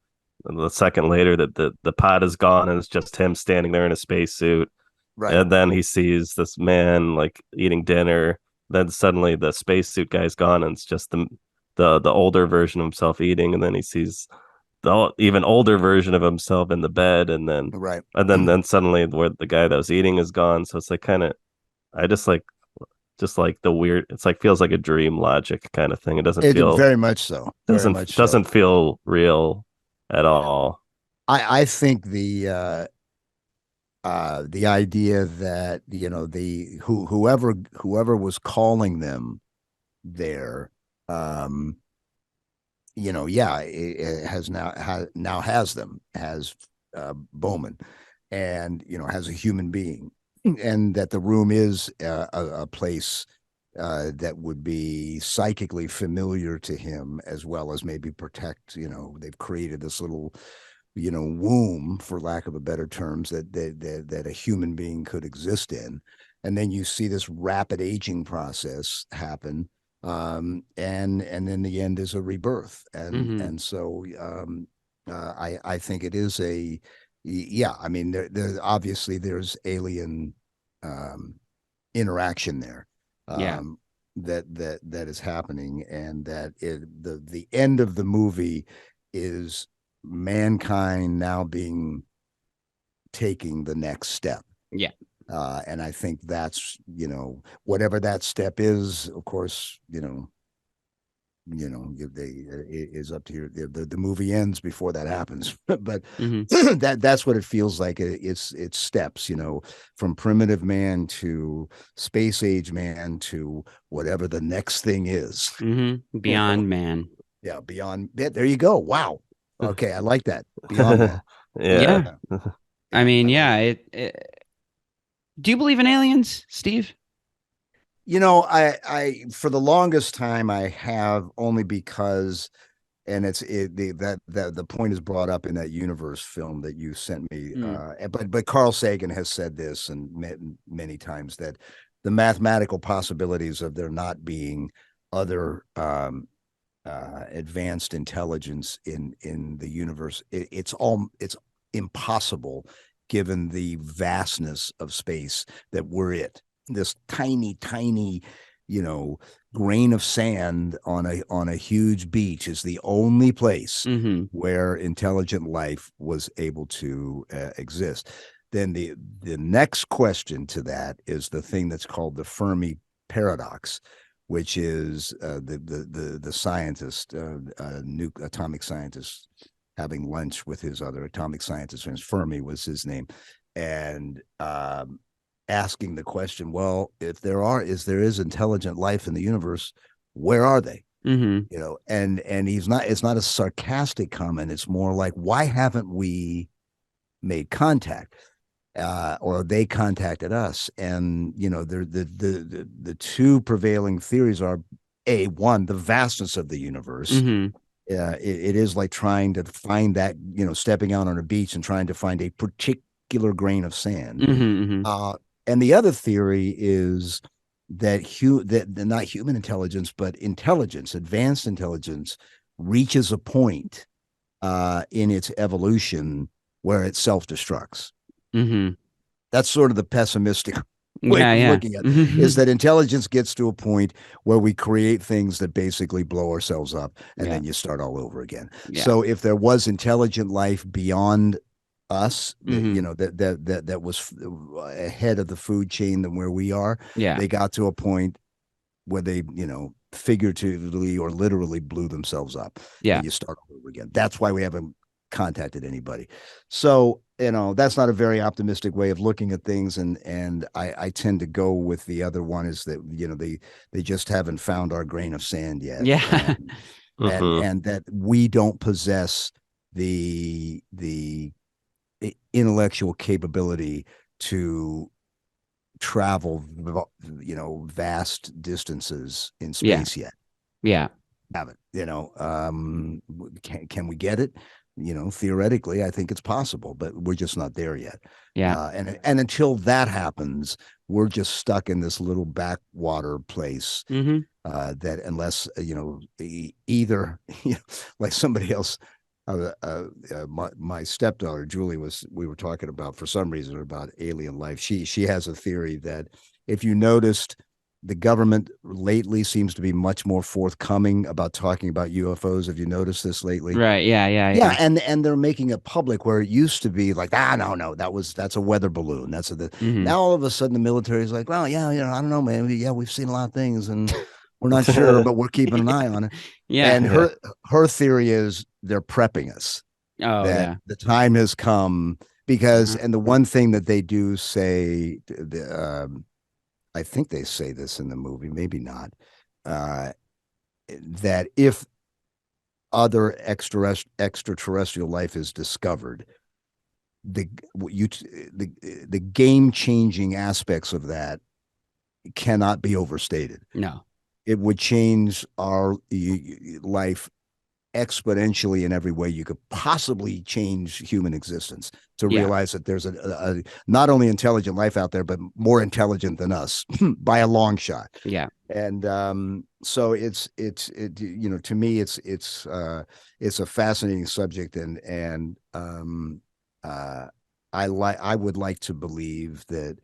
B: the second later that the pod is gone and it's just him standing there in a spacesuit.
C: Right.
B: And then he sees this man like eating dinner. Then suddenly the spacesuit guy's gone and it's just the older version of himself eating, and then he sees the even older version of himself in the bed, and then then suddenly where the guy that was eating is gone. So it's like kind of, I just like the weird, it's like feels like a dream logic kind of thing. It doesn't feel
C: very much so.
B: Doesn't feel real at all.
C: I think the idea that whoever was calling them there, it has Bowman, and has a human being, and that the room is a place that would be psychically familiar to him, as well as maybe protect. They've created this little womb, for lack of a better terms, that a human being could exist in. And then you see this rapid aging process happen, and then the end is a rebirth, and so I think it is I mean, there obviously there's alien interaction there, that is happening, and that the end of the movie is mankind now taking the next step. And I think that's, whatever that step is, of course, is up to you. The movie ends before that happens, but that's what it feels like. It's steps, from primitive man to space age man to whatever the next thing is.
A: Beyond man.
C: Yeah, beyond. There you go. Wow. Okay, I like that. Beyond man.
B: Yeah.
A: I mean, do you believe in aliens, Steve?
C: I for the longest time I have, only because, and the point is brought up in that Universe film that you sent me. But Carl Sagan has said this, and many times, that the mathematical possibilities of there not being other advanced intelligence in the universe, it's impossible, given the vastness of space, that we're this tiny grain of sand on a huge beach is the only place where intelligent life was able to exist. Then the next question to that is the thing that's called the Fermi paradox, which is the scientist, atomic scientist, having lunch with his other atomic scientist friends. Fermi was his name, and asking the question, well, if there is intelligent life in the universe, where are they? And it's not a sarcastic comment. It's more like, why haven't we made contact, or they contacted us? And the two prevailing theories are, one, the vastness of the universe. It is like trying to find that, stepping out on a beach and trying to find a particular grain of sand. And the other theory is that not human intelligence, but intelligence, advanced intelligence, reaches a point in its evolution where it self-destructs.
A: Mm-hmm.
C: That's sort of the pessimistic way of looking at it, is that intelligence gets to a point where we create things that basically blow ourselves up, and then you start all over again. So if there was intelligent life beyond us, that was ahead of the food chain than where we are, they got to a point where they, figuratively or literally blew themselves up. And you start all over again. That's why we haven't contacted anybody. So, that's not a very optimistic way of looking at things. And I tend to go with the other one, is that, they just haven't found our grain of sand yet.
A: Yeah.
C: And that we don't possess the intellectual capability to travel, vast distances in space yet.
A: Yeah.
C: Haven't, can we get it? Theoretically, I think it's possible, but we're just not there yet.
A: Yeah.
C: And until that happens, we're just stuck in this little backwater place that unless, either, like somebody else, my stepdaughter, Julie, we were talking about, for some reason, about alien life. She has a theory that if you noticed, the government lately seems to be much more forthcoming about talking about UFOs. Have you noticed this lately?
A: Right. Yeah.
C: And they're making it public, where it used to be like, no, that's a weather balloon. Now all of a sudden the military is like, well, I don't know, man. We've seen a lot of things and we're not sure, but we're keeping an eye on it. And her theory is they're prepping us. The time has come because, and the one thing that they do say, I think they say this in the movie, maybe not, that if other extraterrestrial life is discovered, the game-changing aspects of that cannot be overstated.
A: No.
C: It would change our life exponentially in every way you could possibly change human existence, to realize that there's a not only intelligent life out there, but more intelligent than us by a long shot.
A: Yeah.
C: And so it's to me it's a fascinating subject, and I would like to believe that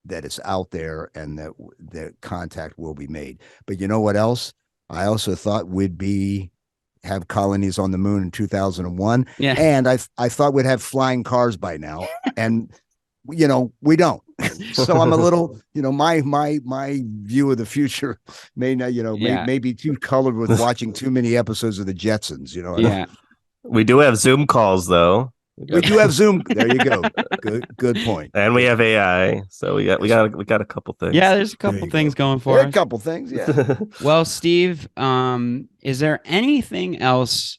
C: that it's out there and that contact will be made. But you know what else? I also thought we'd have colonies on the moon in 2001.
A: Yeah.
C: And I thought we'd have flying cars by now. And, we don't. So I'm a little, my view of the future may not, may be too colored with watching too many episodes of the Jetsons,
A: Yeah.
B: We do have Zoom calls, though.
C: We do have Zoom. There you go. Good point.
B: And we have AI, so we got a couple things.
A: Yeah, there's a couple things going for us.
C: A couple things, yeah.
A: Well, Steve, is there anything else?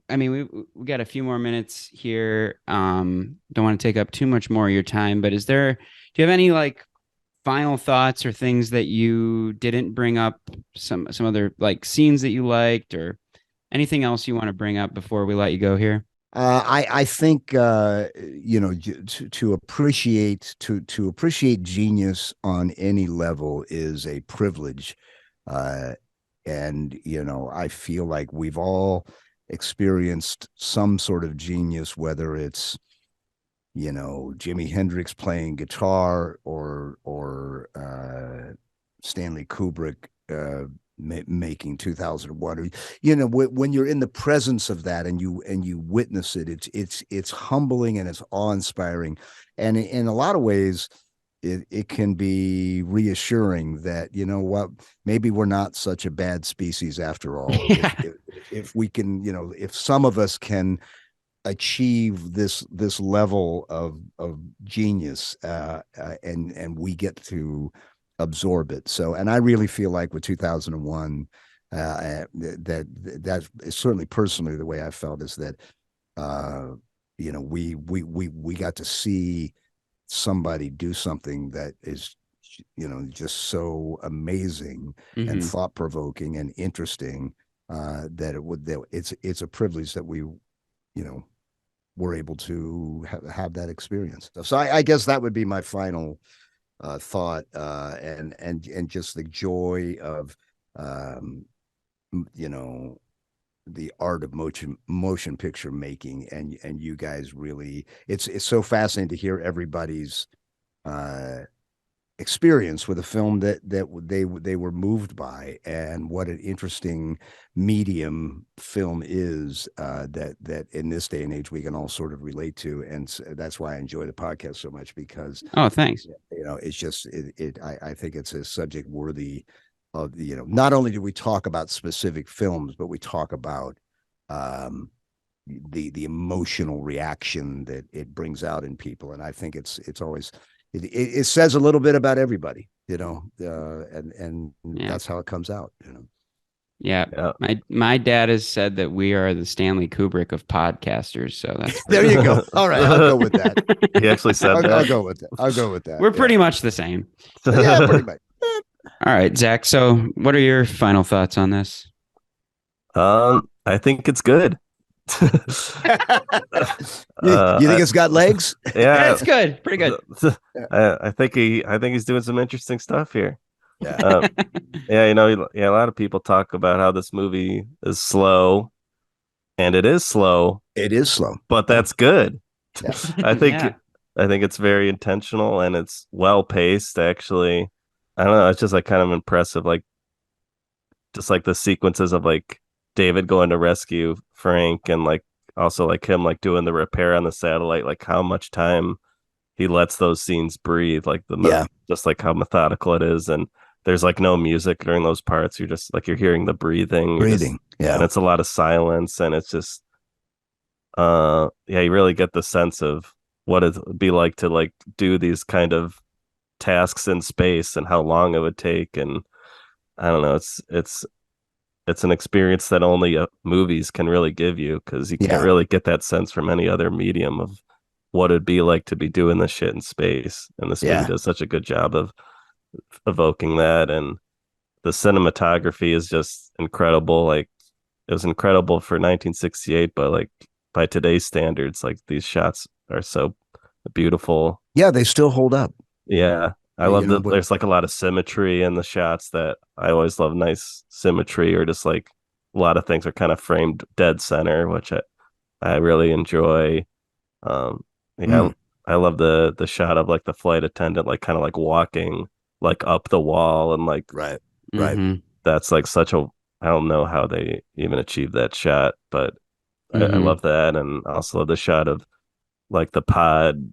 A: I mean, we got a few more minutes here. Don't want to take up too much more of your time, but do you have any final thoughts or things that you didn't bring up? Some other scenes that you liked, or anything else you want to bring up before we let you go here?
C: I think to appreciate genius on any level is a privilege, and I feel like we've all experienced some sort of genius, whether it's Jimi Hendrix playing guitar or Stanley Kubrick making 2001. When you're in the presence of that and you witness it, it's humbling and it's awe-inspiring, and in a lot of ways it can be reassuring that maybe we're not such a bad species after all. If we can, if some of us can achieve this level of genius, and we get to absorb it. So, and I really feel like with 2001, that is certainly personally the way I felt, is that we got to see somebody do something that is just so amazing and thought-provoking and interesting, that it's a privilege that we were able to have that experience. So I guess that would be my final thought, and just the joy of, you know, the art of motion picture making, and you guys really, it's so fascinating to hear everybody's experience with a film that they were moved by, and what an interesting medium film is, that in this day and age we can all sort of relate to. And so that's why I enjoy the podcast so much, because
A: thanks.
C: It's just I think it's a subject worthy of, not only do we talk about specific films, but we talk about the emotional reaction that it brings out in people. And I think it's always, it says a little bit about everybody, and that's how it comes out,
A: Yeah. My dad has said that we are the Stanley Kubrick of podcasters. So that's
C: there you go. All right, I'll go with that.
B: He actually said that.
C: I'll go with that.
A: We're pretty much the same.
C: Yeah, pretty much.
A: All right, Zach. So what are your final thoughts on this?
B: I think it's good.
C: You think it's got legs?
B: Yeah,
A: it's good. Pretty good.
B: I think he's doing some interesting stuff here.
C: Yeah.
B: A lot of people talk about how this movie is slow, and it is slow.
C: It is slow,
B: but that's good.
C: Yeah.
B: I think it's very intentional, and it's well paced. Actually, I don't know. It's just like kind of impressive, like just like the sequences of like David going to rescue Frank, and like also like him like doing the repair on the satellite, like how much time he lets those scenes breathe, like just like how methodical it is. And there's like no music during those parts. You're just like, you're hearing the breathing. And it's a lot of silence, and it's just you really get the sense of what it would be like to like do these kind of tasks in space and how long it would take. And I don't know, it's an experience that only movies can really give you, because you can't really get that sense from any other medium of what it'd be like to be doing this shit in space. And this movie does such a good job of evoking that. And the cinematography is just incredible. Like, it was incredible for 1968, but like by today's standards, like these shots are so beautiful.
C: Yeah, they still hold up.
B: Yeah. I love that there's like a lot of symmetry in the shots. That I always love nice symmetry, or just like a lot of things are kind of framed dead center, which I really enjoy. I love the shot of like the flight attendant like kind of like walking like up the wall, and like
C: right.
B: That's like such a, I don't know how they even achieved that shot, but I love that. And also love the shot of like the pod,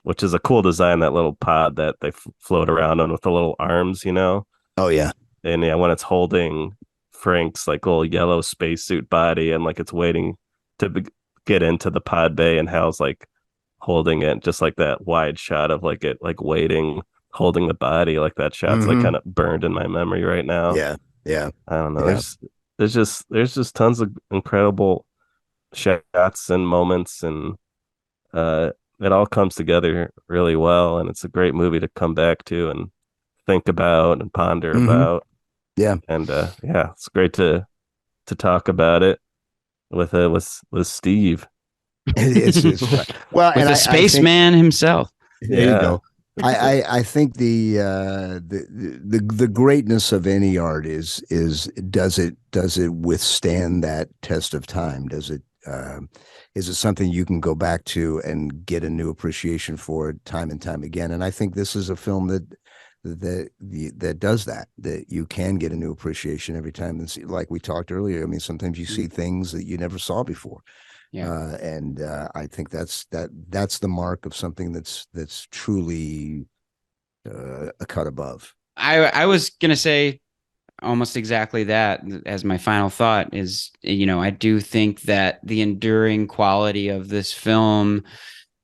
B: which is a cool design, that little pod that they float around on with the little arms,
C: Oh yeah.
B: And when it's holding Frank's like little yellow spacesuit body, and like it's waiting to get into the pod bay, and Hal's like holding it, just like that wide shot of like it like waiting, holding the body, like that shot's like kind of burned in my memory right now.
C: Yeah.
B: I don't know. There's just tons of incredible shots and moments, and it all comes together really well, and it's a great movie to come back to and think about and ponder about.
C: Yeah.
B: And it's great to talk about it with Steve.
C: It's well,
A: with
C: and
A: the spaceman himself.
C: There you go. I think the greatness of any art is does it withstand that test of time? Does it is it something you can go back to and get a new appreciation for time and time again? And I think this is a film that does that you can get a new appreciation every time. And see, like we talked earlier, I mean, sometimes you see things that you never saw before. And I think that's the mark of something that's truly a cut above.
A: I was gonna say almost exactly that as my final thought is, I do think that the enduring quality of this film,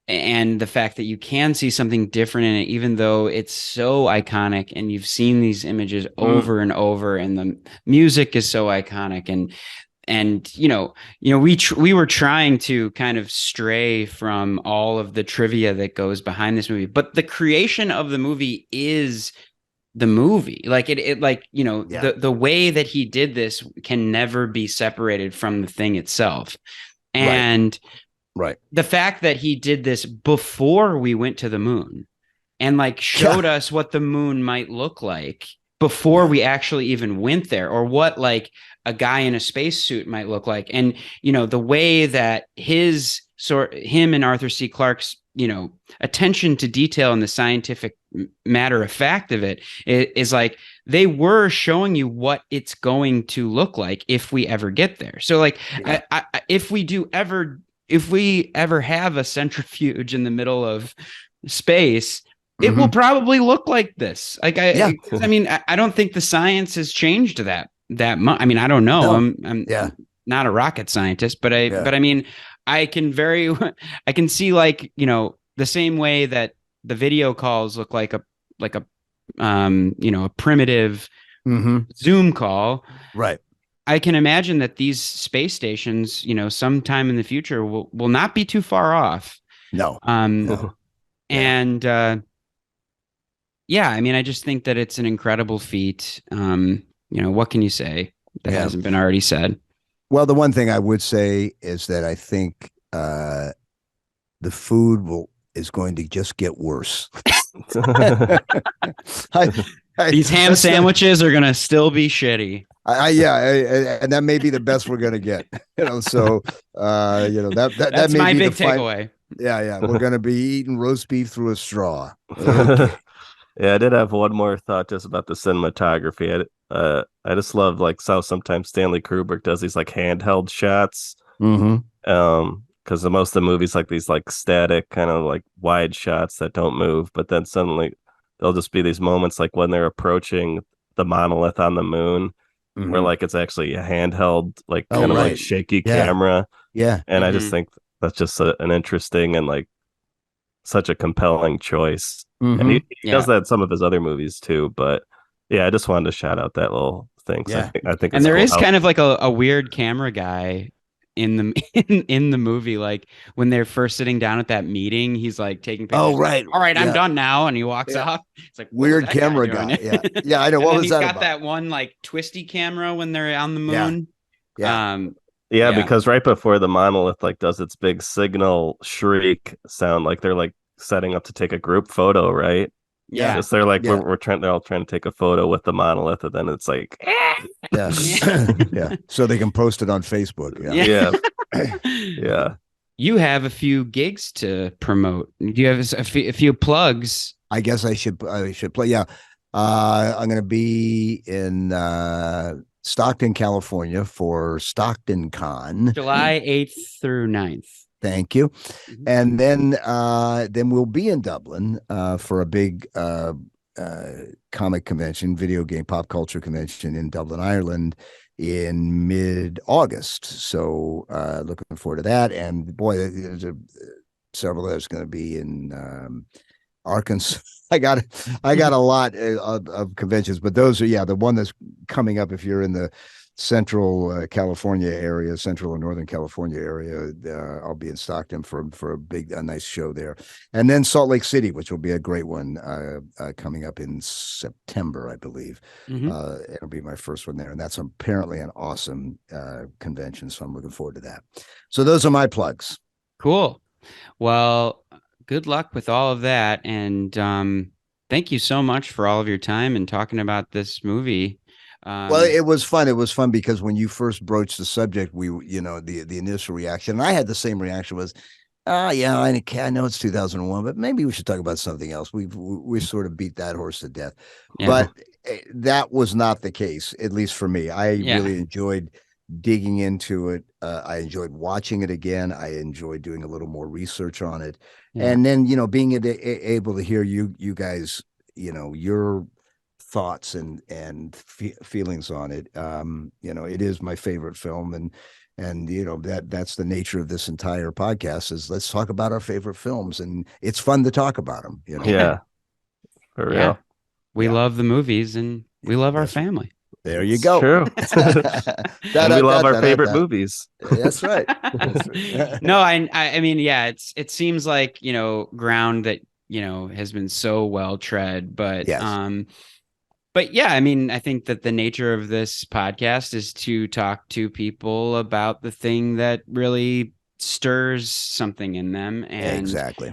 A: and the fact that you can see something different in it, even though it's so iconic and you've seen these images over and over, and the music is so iconic, and we were trying to kind of stray from all of the trivia that goes behind this movie, but the creation of the movie is the movie. Like the way that he did this can never be separated from the thing itself. And
C: Right.
A: the fact that he did this before we went to the moon and like showed us what the moon might look like before we actually even went there, or what like a guy in a spacesuit might look like. And, you know, the way that him and Arthur C. Clarke's, you know, attention to detail and the scientific matter of fact of it is like, they were showing you what it's going to look like if we ever get there. So like, if we ever have a centrifuge in the middle of space, it will probably look like this. Like, I mean, I don't think the science has changed that much. I mean, I don't know.
C: No.
A: I'm not a rocket scientist, but I mean, I can see, like, you know, the same way that the video calls look like a you know, a primitive Zoom call.
C: Right.
A: I can imagine that these space stations, you know, sometime in the future will not be too far off.
C: No.
A: And yeah, I mean, I just think that it's an incredible feat. You know, what can you say that hasn't been already said?
C: Well, the one thing I would say is that I think the food is going to just get worse.
A: These ham sandwiches are going to still be shitty.
C: And that may be the best we're going to get. You know, so you know, that's
A: that may my
C: be
A: big takeaway.
C: We're going to be eating roast beef through a straw.
B: Yeah, I did have one more thought just about the cinematography. I just love like how sometimes Stanley Kubrick does these like handheld shots. Because most of the movies like these like static kind of like wide shots that don't move, but then suddenly there'll just be these moments like when they're approaching the monolith on the moon, where like it's actually a handheld like kind of like shaky camera. And I just think that's just an interesting and like such a compelling choice. And he does that in some of his other movies too, but yeah, I just wanted to shout out that little thing. I think
A: and there is kind of like a weird camera guy in the movie, like when they're first sitting down at that meeting, he's like taking pictures.
C: All right,
A: I'm done now, and he walks off. It's like,
C: weird camera guy. I know. What was that?
A: He's got that one like twisty camera when they're on the moon.
B: Because right before the monolith like does its big signal shriek sound, like they're like setting up to take a group photo, right?
A: Yeah,
B: they're like they're all trying to take a photo with the monolith, and then it's like
C: so they can post it on Facebook.
B: Yeah.
A: You have a few gigs to promote. Do you have a few plugs?
C: I guess I should play. I'm going to be in Stockton, California for Stockton Con,
A: July 8th through 9th.
C: Thank you. And then we'll be in Dublin for a big comic convention, video game pop culture convention in Dublin, Ireland in mid-August. So looking forward to that. And boy, there's several others going to be in Arkansas. I got a lot of conventions, but those are the one that's coming up if you're in the Central California area, Central and Northern California area. I'll be in Stockton for a nice show there, and then Salt Lake City, which will be a great one coming up in September, I believe. It'll be my first one there, and that's apparently an awesome convention. So I'm looking forward to that. So those are my plugs.
A: Cool. Well, good luck with all of that, and thank you so much for all of your time and talking about this movie.
C: Well, it was fun. It was fun because when you first broached the subject, the initial reaction, and I had the same reaction was, I know it's 2001, but maybe we should talk about something else. We sort of beat that horse to death, but that was not the case, at least for me. I really enjoyed digging into it. I enjoyed watching it again. I enjoyed doing a little more research on it, and then being able to hear you guys, your thoughts and feelings on it. It is my favorite film, and that's the nature of this entire podcast is let's talk about our favorite films, and it's fun to talk about them.
B: For real.
A: We love the movies, and we love our family.
C: There you go.
B: True. And we love our favorite movies.
C: That's right.
A: No, I mean, it seems like ground that has been so well tread, but But yeah, I mean, I think that the nature of this podcast is to talk to people about the thing that really stirs something in them. And
C: exactly.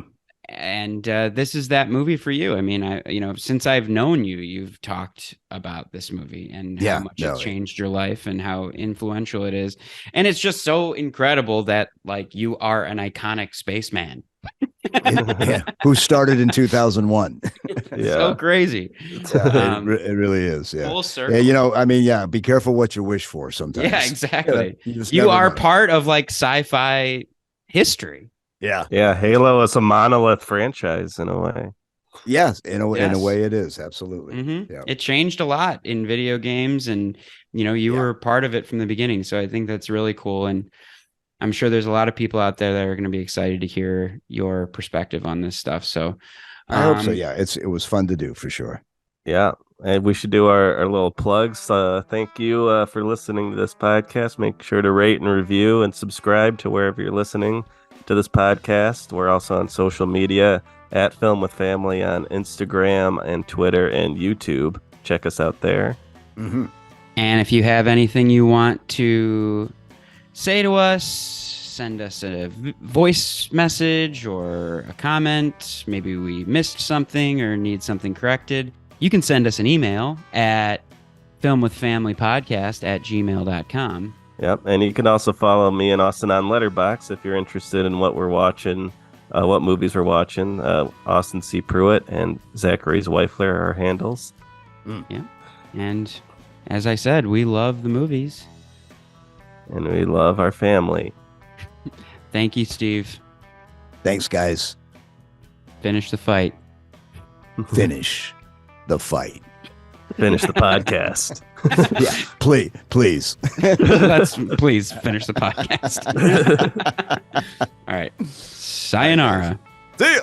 A: And this is that movie for you. I mean, since I've known you, you've talked about this movie and how much it's changed your life and how influential it is. And it's just so incredible that like you are an iconic spaceman.
C: Who started in 2001.
A: So crazy.
C: It really is. Yeah.
A: Full circle.
C: Yeah. You know, I mean, be careful what you wish for sometimes.
A: Yeah, exactly.
C: You
A: are part of like sci-fi history.
C: Yeah.
B: Yeah. Halo is a monolith franchise in a way.
C: Yes. In a way it is. Absolutely.
A: Mm-hmm. Yeah. It changed a lot in video games, and, you were part of it from the beginning. So I think that's really cool. And I'm sure there's a lot of people out there that are going to be excited to hear your perspective on this stuff. So
C: I hope so. Yeah. It was fun to do for sure.
B: Yeah. And we should do our little plugs. Thank you for listening to this podcast. Make sure to rate and review and subscribe to wherever you're listening to this podcast. We're also on social media at Film with Family on Instagram and Twitter and YouTube. Check us out there.
C: Mm-hmm.
A: And if you have anything you want to say to us, send us a voice message or a comment. Maybe we missed something or need something corrected. You can send us an email at filmwithfamilypodcast@gmail.com.
B: Yep, and you can also follow me and Austin on Letterboxd if you're interested in what we're watching, what movies we're watching. Austin C. Pruett and zacharyzweifler are our handles.
A: Yeah, and as I said, we love the movies.
B: And we love our family.
A: Thank you, Steve.
C: Thanks, guys.
A: Finish the fight.
C: Finish the fight.
B: Finish the podcast.
C: Yeah, please.
A: Please finish the podcast. All right. Sayonara.
C: See ya.